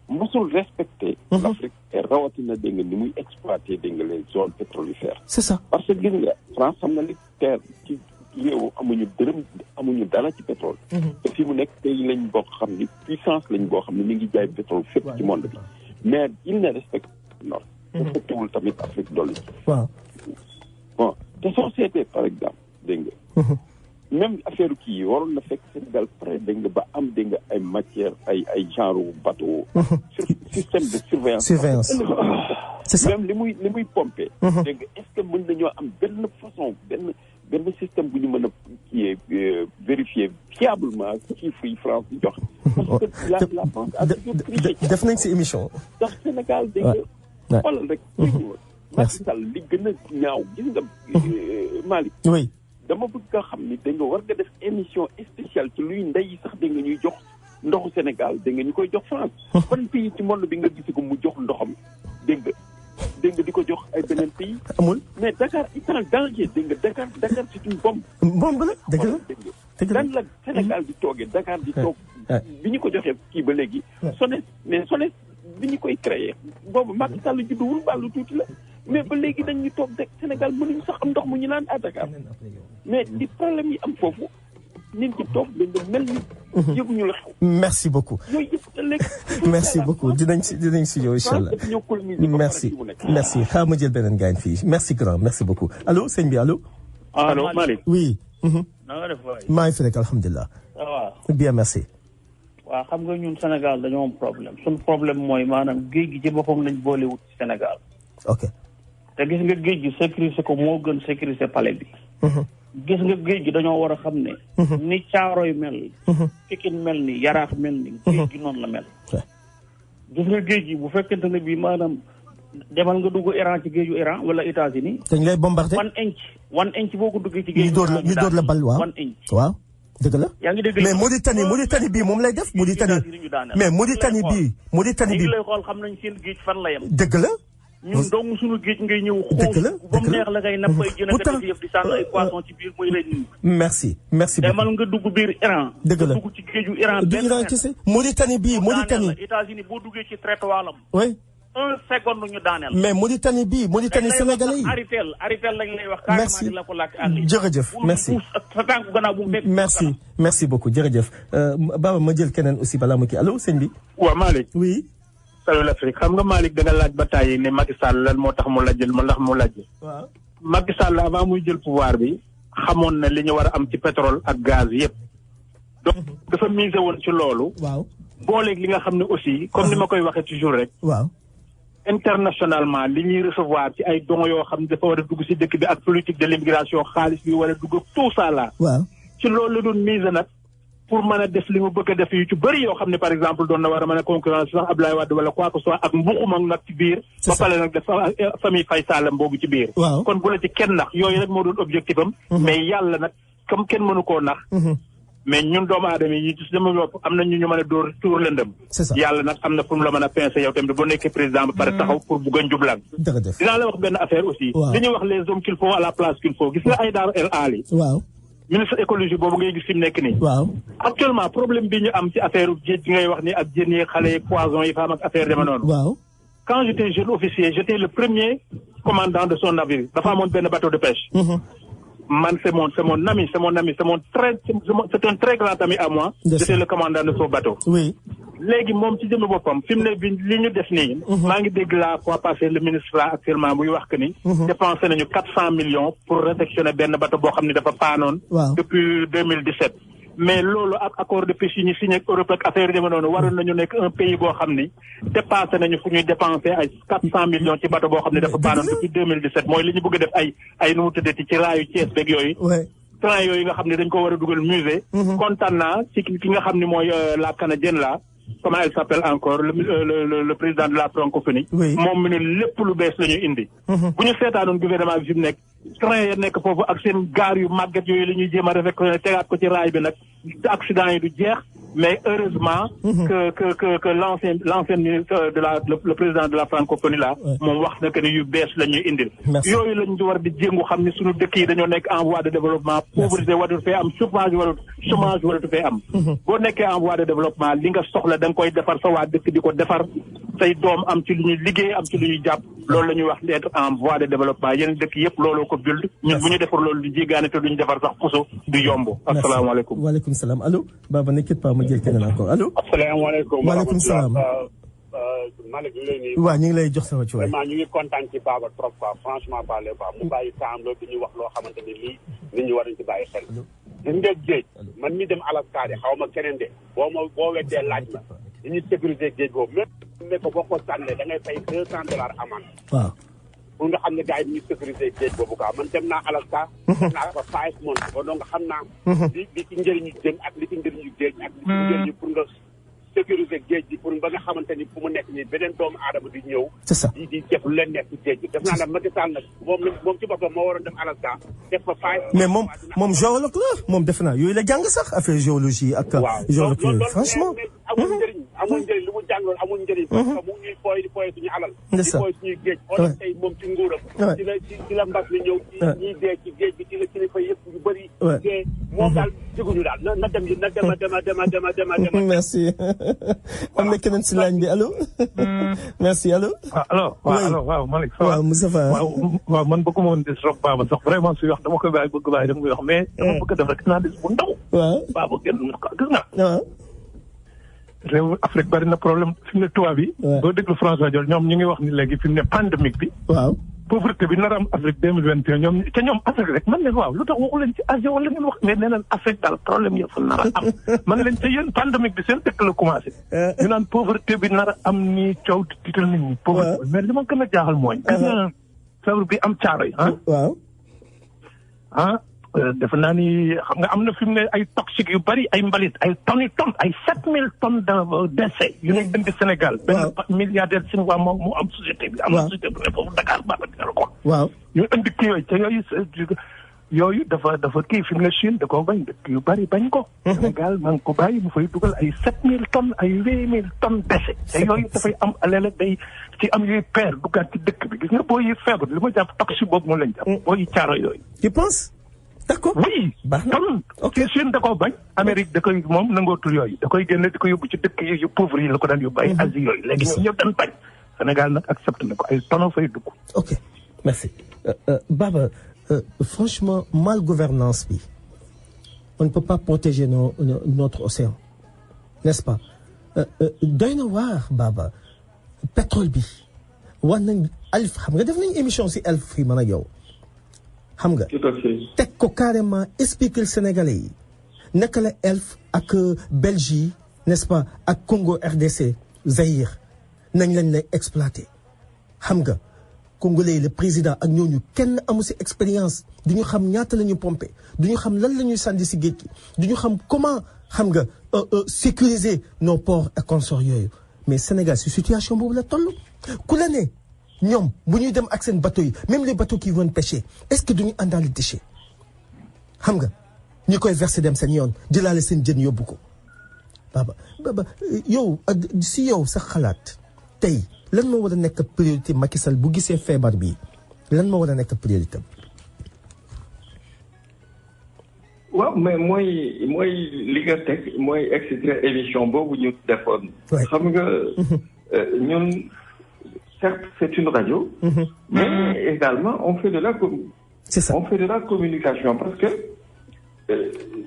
mosul respecté. l'Afrique et rawatina dégg nga ni muy exploité dégg nga les zones pétrolifères. c'est ça parce que gis nga France xam na li terre ci réew amuñu dërëm amuñu dara ci pétrole. te fi mu nekk tey lañ boo xam ni puissance lañ boo xam ne mi ngi jaay pétrole fépp ci monde bi mais il ne respecte nord. respecté wul tamit Afrique dolli. waaw. bon te soo seetee par exemple dégg nga. même affaire kii yi waroon na fekk Sénégal près dégg nga ba am dégg nga ay matière ay genre bateau. système de surveillance. c'est ça même li muy pompé. dégg nga est-ce que mën nañoo am benn façon benn système bu ñu mën a kii vérifier fiablement chiffres yi France di jox. parce que la France a toujours triché. def nañ si émission. ndax Sénégal dégg nga. xoolal rek. Macky Sall li gën a ñaaw gis nga Malick. oui. dama bëgg nga xam ni da nga war nga def émission spéciale ci luy ndey sax da nga ñuy jox ndoxu Sénégal da nga ñu koy jox France. ban pays ci monde bi nga gis ko mu jox ndoxam dégg nga di ko jox ay beneen pays. amul mais Dakar est en danger dégg nga Dakar c'est une bombe. bombe la dëgg la dëgg la dan la Sénégal di toogee Dakar di toog. bi ñu ko joxee kii ba léegi. SONES mais SONES bi ñu koy créé boobu Macky Sall judduwul bàllu tuuti la. mais ba léegi dañ ñu toog rek Sénégal mënuñu sax am ndox mu ñu naan à Dakar mais li problème yi am foofu nit ñi toog dañ nga mel ni. yëguñu la xew. merci beaucoup. yooyu yëpp da léegi. merci beaucoup dinañ si yow incha allah. merci xaaral ma jël beneen gaañ fii merci grand merci beaucoup allo sëñ bi allo. allo Malick. oui. na nga def waay. maa ngi fi rek alhamdulilah. ça va. bien merci. waaw xam nga ñun Sénégal dañoo am problème suñu problème mooy maanaam géej gi ci boppam lañ boolewut ci Sénégal. ok. te gis nga géej gi sécuriser ko moo gën sécuriser palais bi. gis nga géej gi dañoo war a xam ne. ni Caaroy mel. Pikine mel ni Yaraax mel ni. géej gi noonu la mel. gis nga géej gi bu fekkente ne bii maanaam demal nga dugg Iran ci géeju Iran wala États-Unis. dañ lay bombardé. 1 inch boo ko duggee ci géej. ñu door la bal waaw 1 inch. waaw dëgg la yaa ngi dégg mais Mauritanie bii moom lay def Mauritanie mais Mauritanie bii lay xool xam nañ seen géej fan la yem. dëgg la. ñun dong suñu géej ngay ñëw. dëgg la ba mu neex la ngay napp ay jën ak yëf di sànni ay poisson ci biir muy lay nuyu. merci beaucoup. demal nga dugg biir Iran. dëgg la dugg ci géeju Iran. du Iran kese Mauritanie bii Mauritanie. États-Unis boo duggee ci trottoiram. oui. 1 seconde ñu daaneel. mais Mauritanie sénégalais yi. aritel lañ lay wax. merci carrément di la ko làkk àll. jërëjëf merci sa tànk gannaaw bu mu merci beaucoup jërëjëf. Baba ma jël keneen aussi balaa ma kii allo sëñ bi. waaw Malick. oui. Salut l'Afrique xam nga Malick da nga laaj ba tàyyi ne Macky Sall lan moo tax mu lajjal ma ndax mu lajj. waaw Macky Sall avant muy jël pouvoir bi xamoon na li ñu war a am ci pétrole ak gaz yëpp. donc dafa misé woon ci loolu. waaw booleeg li nga xam ne aussi comme ni ma koy waxee toujours rek. waaw. internationalement li ñuy recevoir ci ay dons yoo xam ne dafa war a dugg ci dëkk bi ak politique de l'immigration xaalis bi war a dugg tout ça là. waaw ci loolu la doon mise nag pour mën a def li mu bëgg a def yu ci bëri yoo xam ne par exemple doon na war a mën a concurrence sax Abdoulaye Wade wala quoi que soit ak mbuxum ak nag ci biir. ba pare nag def famille Faye Sallam boobu ci biir. waaw kon bu la ci kenn nax yooyu rek moo doon objectif am. mais yàlla nag comme kenn mënu koo nax. mais ñun doomu aadama yi ci sama bopp am na ñu mën a dóor tuur lëndëm. c'est ça yàlla nag am na pour mu la mën a pincer yow tamit boo nekkee président ba pare taxaw pour bugg a njublaan. dinaa la wax benn affaire aussi. waaw li ñuy wax les hommes qu'il faut à la place qu'il faut gis nga Aïdara El Ali. waaw ministre écologie boobu ngay gis fi mu nekk nii. waaw actuellement problème bi ñu am ci affaire géej gi ngay wax ni ak jën yi xale yi poisson yi fa am ak affaire dema noonu. waaw quand j'étais jeune officier j'étais le premier commandant de son navire dafa amoon benn bateau de pêche. man c'est mon ami c'est un très grand ami à moi. j'étais le commandant de son bateau. oui. léegi moom ci jëmmi boppam fi mu ne bi li ñu def nii. maa ngi dégg la fois passée le ministre là actuellement muy wax que ni. dépensé nañu 400 millions pour réfectionner benn bateau boo xam ne dafa paanoon. depuis 2017. mais loolu ak accord de pêche yi ñu signé ak Europe ak affaire yi noonu waroon nañu nekk un pays boo xam ni dépassé nañu fu ñuy dépensé ay 400 millions ci bateau boo xam ne dafa paanoon depuis 2017 mooy li ñu bëgg a def ay nu mu tuddati ci raayu Thiès beeg yooyu. train yooyu nga xam ne dañ ko war a dugal musée. kontaan naa ci ki nga xam ne mooy la canadienne là. comment elle s'appelle encore le président de la francophonie. moom mi ne lépp lu bees la ñuy indi. bu ñu seetaanoon gouvernement bi fi mu nekk train ya nekk foofu ak seen gaar yu màgget yooyu la ñuy jéem a réfectionné tegaat ko ci raay bi nag accident yi du jeex mais heureusement que l'ancien ministre de le président de la francophonie là moom wax na que ni yu bees la ñuy indil yooyu lañ war di jéngu xam ne suñu dëkk yi dañoo nekk en voie de développement pauvreté waratu fee am chômage waratu fee am boo nekkee en voie de développement li nga soxla da nga koy defar sa waa dëkk di ko defar say doom am ci lu ñuy liggéey am ci lu ñuy jàpp loolu la ñuy wax d'être en voie de développement yeneen dëkk yëpp looloo ko build ñun bu ñu defar loolu di jéegaane te duñu defar sax puso du yomb asalaamaaleykum waaleykum salaam allo Baba ne quitte pas ma jël keneen encore allo asalaamaaleykum waaleykum salaam Malick ñu ngi lay nuyu waaw ñu ngi lay jox sama ci waay vraiment ñu ngi kontaan ci Baba trop quoi franchement parler quoi mu bàyyi temps loolu di ñu wax loo xamante ni lii nit ñi war nañ ci bàyyi xel gis nga géej man mi dem Alaska de xaw ma keneen de boo weddee laaj ma li ñuy sécuriser géej boobu même ne ko boo ko sànnee da ngay fay $200 amende waaw pour nga xam ne gars yi ñu sécuriser géej boobu quoi man dem naa Alaska dem naa ko 5 months ko donc xam naa li ci njëriñu jën ak li ci njëriñu géej ak li ci njëriñu pour nga sécuriser géej gi pour ba nga xamante ni fu mu nekk nii beneen doomu aadama di ñëw di def lu leen nekk ci géej gi def naa ne Macky Sall nag moom ci boppam moo waroon dem Alaska def fa 5 mais moom géologue la moom defe naa yooyu la jàng sax affaire géologie ak géologue yooyu franchement amul njëriñ lu mu jàngoon amul njëriñ parce que mu ngi fooy suñu alal di fooy suñuy géej xoolal tey moom ci nguuram ci la mbas mi ñëw ci ñiy dee ci géej bi ci la kilifa yëpp yu bëri dee moom daal jiguñu daal na dem merci am na keneen si ligne bi allo merci allo waaw Malick waaw Moustapha waaw man bëgguma woon des rob Baba sax vraiment suy wax dama koy bàyyi dama koy wax mais dama bëgg a def rek naa des bu ndaw Baba gën gis nga réew Afrique bari na problème fi mu ne tubaab bi boo déglu François Diol ñoom ñu ngi wax ni léegi fi mu ne pandémique bi pauvreté bi nar a am Afrique 2021 ñoom Afrique rek man leen waaw lu tax waxu leen ci Asie wala ngeen wax mais nee naan Afrique daal problème yi fa nar a am man leen te yéen pandémique bi seen dëkk la commencé ñu naan pauvreté bi nar a am ni coow tiital nit ñi pauvreté mais li ma gën a jaaxal mooy feebar bi am caaro yi defe naa ni xam nga am na fi mu ne ay toxiques yu bari ay mbalit ay tonnes ay 7000 tonnes de décès yu ne indi Sénégal benn milliardaire chinois moom mu am société bi am société bu ne foofu Dakar Baba dina la ko ñu indi kii yooyu te yooyu yooyu dafa kii fi mu ne Chine da koo bañ dëkk yu bari bañ ko. Sénégal maa ngi ko bàyyi mu fay dugal ay 7000 tonnes ay 8000 tonnes déchets. te yooyu dafay am léeg-léeg day ci am yuy peer duggaat ci dëkk bi gis nga boo yi feebar li ma jàpp toxi boobu moo lañ jàpp. boo yi caaro yooyu. tu penses. d'accord oui. tonne. ok Chine da koo bañ. Amérique da koy moom nangootul yooyu da koy génne di ko yóbbu ci dëkk yu pauvre yi la ko daan yóbbu ay Asie yooyu. léegi ñoom ñëpp dañ bañ. Sénégal nag accepté na ko ay tonnes fay dugg. ok merci Baba. Franchement, mal gouvernance bi, on ne peut pas protéger notre océan, n'est-ce pas? Doy na waar Baba pétrole bi war nañ Alf xam nga def nañ émission ci Alf fii man ak yow xam nga. tout à fait. teg ko carrément expliquer Sénégalais yi naka la Alf ak Belgique n'est-ce pas ak Congo RDC Zaïre nañ lañ lay exploiter xam nga. Congolais le président ak ñooñu kenn amu ci expérience du ñu xam ñaata la ñu pompé du ñu xam lan la ñuy sànni ci géej gi du ñu xam comment xam nga sécuriser nos ports et consorts yooyu mais Sénégal ci situation boobu la toll ku la ne ñoom bu ñuy dem ak seen bateau yi même les bateaux qui vont pêcher est-ce que duñu àndaale déchet xam nga ñi koy verser dem seen yoon jëlaale seen jën yóbbu ko Baba yow ci yow sa xalaat tey lan moo war a nekk priorité Macky Sall bu gisee feebar bi lan moo war a nekk priorité. waaw mais mooy li nga teg mooy extrait émission boobu ñu defoon. xam nga ñun certes c'est une radio. mais également on fait de la c'est ça on fait de la communication parce que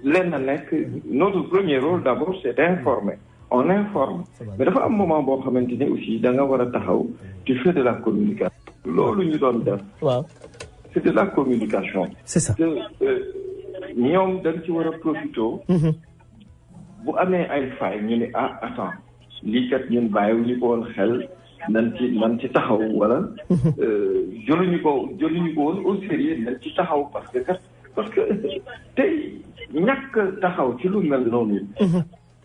lenn nekk notre premier rôle d'abord c'est d'informer. On informe mais dafa am moment boo xamante ne aussi da nga war a taxaw tu fais de la communication. loolu ñu doon def. waaw c'est de la communication. c'est ça te ñoom dañ ci war a profité. bu amee ay failles ñu ne attends lii kat ñun bàyyiwuñu ko woon xel nan ci taxaw wala. jëluñu ko woon au sérieux nan ci taxaw parce que tey ñàkk taxaw ci lu mel noonu.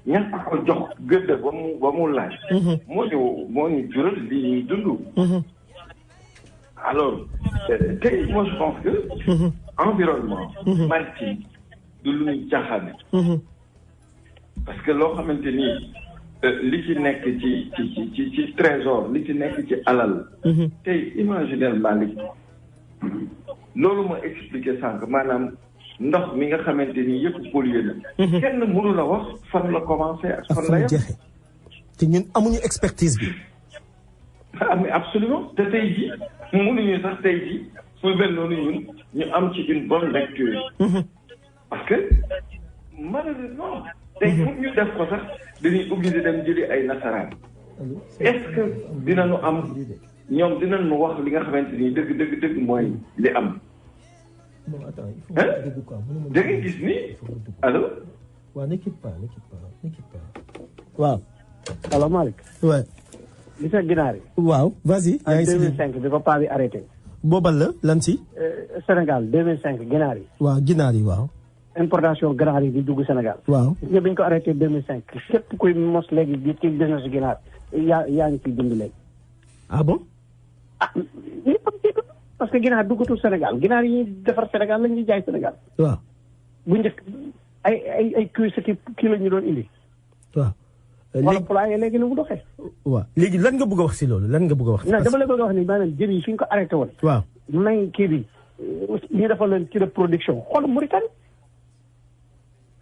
ñàkk ko jox gëdd ba mu laaj. moo ñu jural li ñuy dund. alors tey moi je pense que. environnement. maritime du lu ñu caaxaane. parce que loo xamante ni li ci nekk ci trésor li ci nekk ci alal. tey imaginer Malick loolu ma expliqué sànq maanaam. ndox mi nga xamante ni yëpp pollué na. kenn mënu la wax fan la commencé ak fan la yem. te ñun amuñu expertise bi. mais absolument te tey jii mënuñu sax tey jii fu mel noonu ñun ñu am ci une bonne lecture. parce que malheureusement. tey pour ñu def ko sax dañuy obligé dem jëli ay nasaraan. est-ce que dinañu am ñoom dinañu wax li nga xamante ni dëgg mooy li am. da ngay gis ni allo. waaw ne quitte pas. waaw. allo Malick. waaw. gis nga ginaar yi. waaw vas-y. en 2005 bi ko paa bi arrêté. boobal la lan si. Sénégal 2005 ginaar yi. waaw ginaar yi waaw. importation ginaar yi di dugg Sénégal. waaw. ñëpp dañu ko arrêté 2005 képp kuy mos léegi di ci business ginaar yaa ngi ciy dund léegi. ah bon. parce que ginaar duggatul Sénégal ginaar yi ñuy defar Sénégal la ñuy jaay Sénégal. waaw. bu njëkk ay cuisse kii la ñu doon indi. waaw. wala poulailler léegi ni mu doxee. waaw léegi lan nga bëgg a wax si loolu lan nga bëgg a wax. non dama la bëgg a wax ni maanaam jën yi fi ñu ko arrêté woon. waaw. may kii bi ñu defal leen ci de production xool Mauritanie.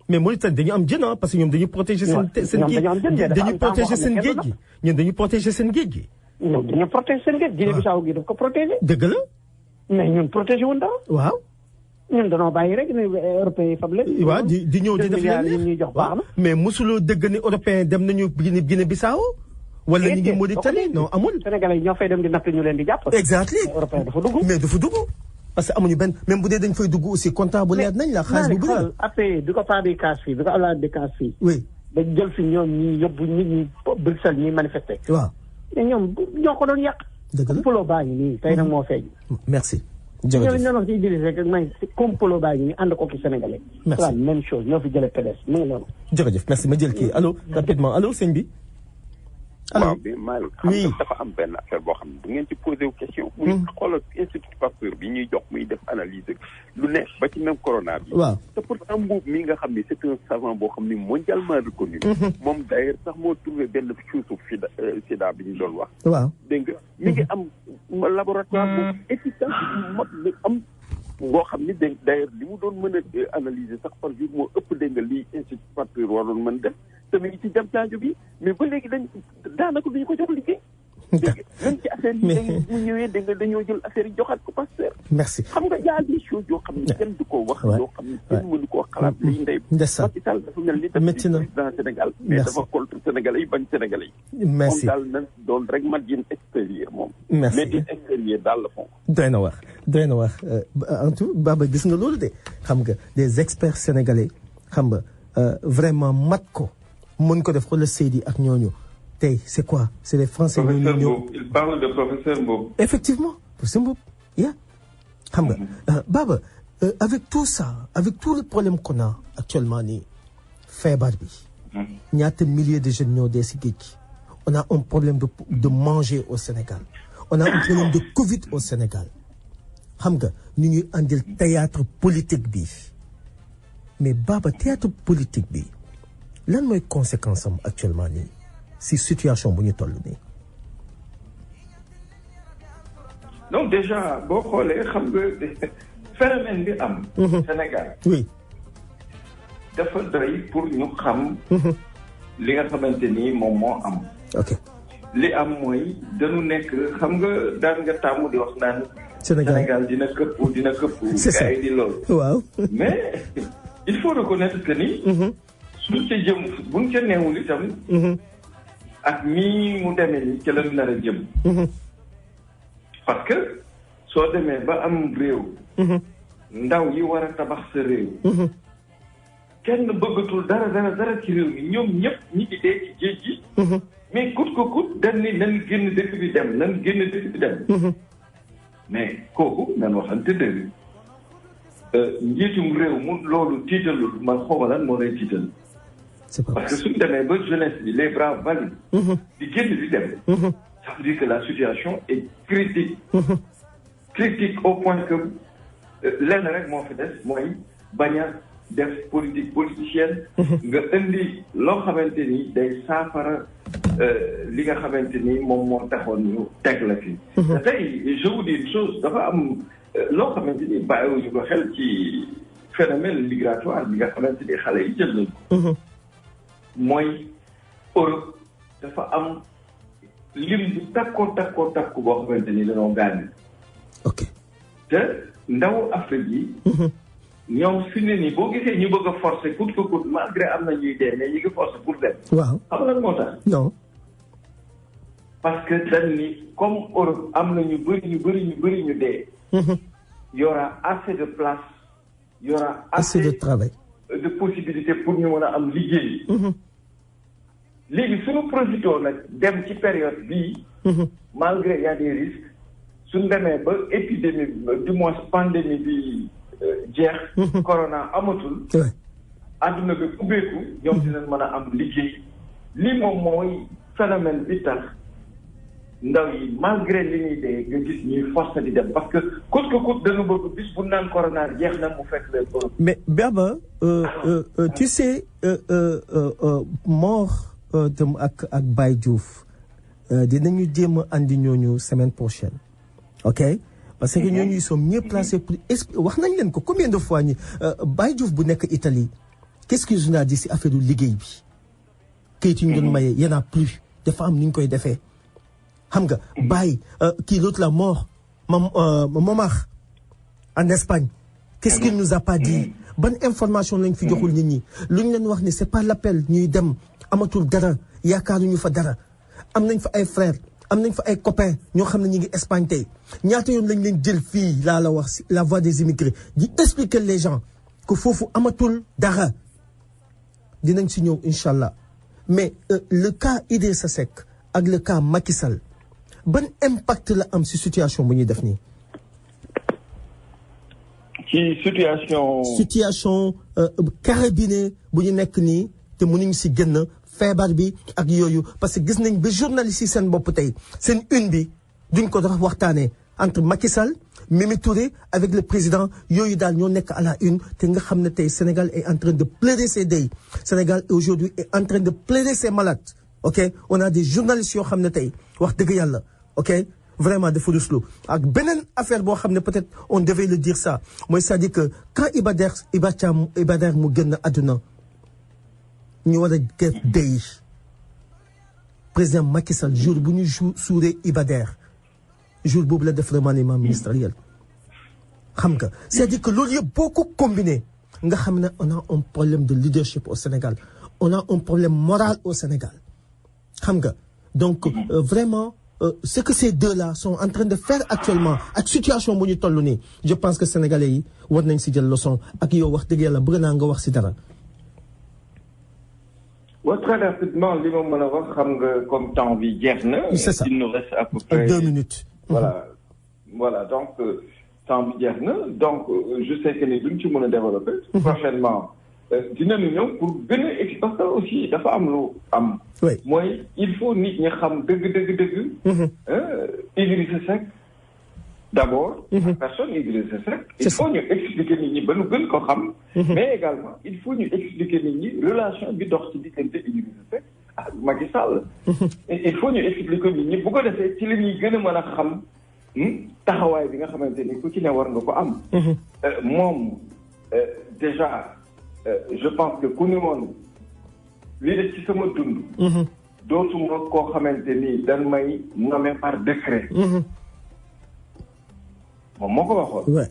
mais Mauritanie dañu am jën parce que ñoom dañuy protéger seen géej dañuy protéger seen géej gi ñoom dañuy protéger seen géej gi. ñoom dañoo protéger seen géej. Guinée Bissau gi daf ko protéger. dëgg la. mais ñun protéger woon dara. waaw. ñun dañoo bàyyi rek ne européens yi fab leen. waaw di ñëw di def leen ñuy jox baax na. mais mosuloo dëgg ni européen dem nañu Guinée Bissau wala ñu ngi Mauritanie non amul. Sénégalais yi ñoo fay dem di natt ñu leen di jàpp. exactly européen dafa dugg. mais dafa dugg. parce que amuñu benn même bu dee dañ fay dugg aussi comptable leer nañ la xaalis bu bëri. après bi ko paa bi kaas fii bi ko Abdoulaye di kaas fii. oui dañ jël fi ñoom ñi yóbbu nit ñi Bruxelles ñuy manifester. waaw mais ñoom ñoo ko doon yàq. dëgg la complot baa ngi nii tey nag moo feeñ. merci. jërëjëf ñoo wax ci Idriss rek may complot baa ngi nii ànd ko ki Sénégalais. merci c'est la même chose ñoo fi jëlee PDS mu ngi noonu. jërëjëf merci ma jël kii allo rapidement allo sëñ bi. allo mais Malick xam nga dafa am benn affaire boo xam ne bu ngeen ci posé wu question. muy xoolal institut Pasteur bi ñuy jox muy def analyse lu nekk ba ci même corona bi. waaw te pourtant Mboup mi nga xam ne c'est un savant boo xam ni mondialement reconnu. moom d'ailleurs sax moo trouvé benn suusu sida bi ñu doon wax. waaw dégg nga mi ngi am laboratoire bu efficace bu am. boo xam ni d'ailleurs li mu doon mën a analyser sax par jour moo ëpp dégg nga lii institut Pasteur waroon mën def te mi ngi ci jam caajo bi mais ba léegi daanaka duñu ko jox liggéey. même ci affaire yi mu ñëwee dégg nga dañoo jël affaire yi joxaat ko Pasteur. merci xam nga y a des choses yoo xam ne kenn du ko wax. yoo xam ne kenn mënu koo xalaat liy ndey. Macky Sall dafa mel ni président Sénégal. mais dafa contre Sénégalais yi bañ Sénégalais yi. merci moom daal na doon rek madine extérieur moom. merci madine extérieur daal la fonk. doy na wax en tout Baba gis nga loolu de xam nga des experts sénégalais xam nga vraiment mat ko mën ko def xoolal Seydi ak ñooñu tey c'est quoi c'est les Français. professeur Mboup il parle de professeur Mboup. effectivement professeur Mboup xam nga Baba avec tout ça avec tous les problèmes qu'on a actuellement nii feebar bi. ñaata milliers de jeunes ñoo dee si géej gi. on a un problème de manger au Sénégal on a un problème de Covid au Sénégal xam nga ñu ñuy andil théâtre politique bi mais Baba théâtre politique bi lan mooy conséquence am actuellement nii si situation bu ñu toll nii. donc déjà boo xoolee xam nga phénomène bi am. Sénégal. oui. dafa doy pour ñu xam. li nga xamante ni moom moo am. ok li am mooy dañu nekk xam nga daan nga tàmm di wax naan. Sénégal dina këpp. c'est ça gars yi di loolu. waaw. mais il faut reconnaître que ni. suñ ca jëm buñ ca neewul itam. ak nii mu demee ni ca la nar a jëm. parce que soo demee ba am réew. ndaw yi war a tabax sa réew. kenn bëggatul dara ci réew mi ñoom ñëpp ñi ci dee ci géej gi. mais kut ko kut dañ ni nan génn dëkk bi dem. mais kooku nan waxante dëgg. njiitum réew mu loolu tiitalul man xawma lan moo lay tiital. parce que suñu demee ba jeunesse bi les bras valides. di génn di dem. ça veut dire que la situation est critique. critique au point que lenn rek moo fi des mooy bañ a def politique politicienne. nga indi loo xamante ni day saafara li nga xamante ni moom moo taxoon ñu teg la fi. te tey je vous dis une chose dafa am loo xamante ni bàyyiwuñu ko xel ci phénomène migratoire bi nga xamante ni xale yi jël nañu ko. mooy Europe dafa am lim bu takkoo boo xamante ni dañoo gaañ. ok te ndaw Afrique yi. ñoom fi ne nii boo gisee ñu bëgg a forcer coûte que coûte malgré am na ñuy dee mais ñu ngi forcer pour dem. waaw xam nga lan moo tax. non. parce que dañ ni comme Europe am na ñu bëri ñu dee. y aura assez de place. y aura assez de travail. de possibilités pour ñu mën a am liggéey. léegi suñu profité nag dem ci période bii. malgré y a des risques suñu demee ba épidémie du moins pandémie bi. jeex. corona amatul. adduna bi ubbeeku ñoom dinañ mën a am liggéey. lii moom mooy phénomène bi tax ndaw yi malgré li ñuy dee nga gis ñuy force di dem parce que coûte que coûte dañu bëgg bis bu naan corona jeex na mu fekk leen borom. mais Baba tu sais Mor tam ak Baye Diouf dinañu jéem a andi ñooñu semaine prochaine ok. parce que ñooñu ils sont mieux placés pour wax nañ leen ko combien de fois ñi Baye Diouf bu nekk Italie qu'est-ce que je n'a dit si affaire du liggéey bi kayit yi ñu doon maye y en a plus dafa am ni ñu koy defee xam nga Baye kii l'autre la mort Momar en Espagne qu'est-ce qu'il nous a pas dit ban information lañ fi joxul nit ñi lu ñu leen wax ni c'est pas l'appel ñuy dem amatul dara yaakaaruñu fa dara am nañ fa ay frères am nañ fa ay copains ñoo xam ne ñu ngi Espagne tey ñaata yoon lañ leen jël fii laa la wax la voix des immigrés di expliquer les gens que foofu amatul dara dinañ si ñëw incha allah mais le cas Idrissa Seck ak le cas Macky Sall ban impact la am si situation bu ñuy def nii. ci situation carabinée bu ñu nekk nii te mënuñ si génn feebar bi ak yooyu parce que gis nañ ba journalistes yi seen bopp tey seen une bi duñ ko dox waxtaanee entre Macky Sall Mimi Touré avec le président yooyu daal ñoo nekk à la une te nga xam ne tey Sénégal est en train de plaider ses deuils Sénégal aujourd'hui est en train de plaider ses malades ok on a des journalistes yoo xam ne tey wax dëgg yàlla ok vraiment dafa ruslu ak beneen affaire boo xam ne peut-être on devait le dire ça mooy c'est-à-dire que quand Iba Der mu génn àdduna ñu war a def deuil président Macky Sall jour bu ñu suuree Iba Der jour boobu la def remaniement ministériel xam nga c'est-à-dire que loolu yëpp boo ko combiné nga xam ne on a un problème de leadership au Sénégal on a un problème moral au Sénégal xam nga donc vraiment ce que ces deux-là sont en train de faire actuellement ak situation bu ñu toll nii je pense que sénégalais yi war nañ si jël leçon ak yow wax dëgg yàlla bëgg naa nga wax si dara. waaw très rapidement li ma mën a wax xam nga comme temps bi jeex na. c'est ça il nous reste à peu près 2 minutes. voilà donc temps bi jeex na donc je sais que ni duñ ci mën a développer. prochainement dinañu ñëw pour gën a parce que aussi dafa am lu am. mooy il faut nit ñi xam dëgg. Idrissa Seck d'abord. personne Idrissa Seck. il faut ñu expliquer nit ñi ba nu gën ko xam. mais également il faut ñu expliquer nit ñi relation bi dox ci diggante Idrissa Seck ak Macky Sall. il faut ñu expliquer nit ñi bu ko defee ci la ñuy gën a mën a xam taxawaay bi nga xamante ni ku ci ne war nga ko am. moom déjà je pense que ku ni woon lii de ci sama dund. dootuma koo xamante ni dañ may nommé par décret. moom moo ko waxoon.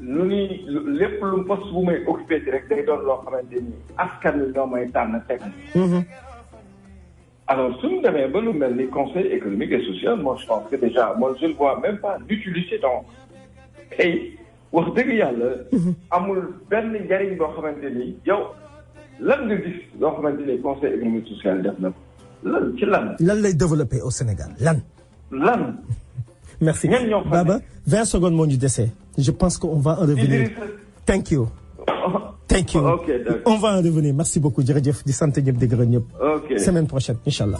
lu ñuy lépp lu poste bu may occupé ci rek day doon loo xamante ni askan wi ñoo may tànn teg. alors suñu demee ba lu mel ni conseil économique et social moi je pense que déjà moi je ne vois même pas l'utilité donc tey wax dëgg yàlla. amul benn njariñ boo xamante ni yow lan nga gis loo xamante ni conseil économique social def na ko lan ci lan. lan lay développer au Sénégal lan. Merci. Baba, 20 secondes moo ñu dese. Je pense qu'on va en revenir. Thank you. Thank you. Okay, on va en revenir. Merci beaucoup jërëjëf di sant ñëpp di gërëm ñëpp. Ok. Semaine prochaine, Inch'Allah.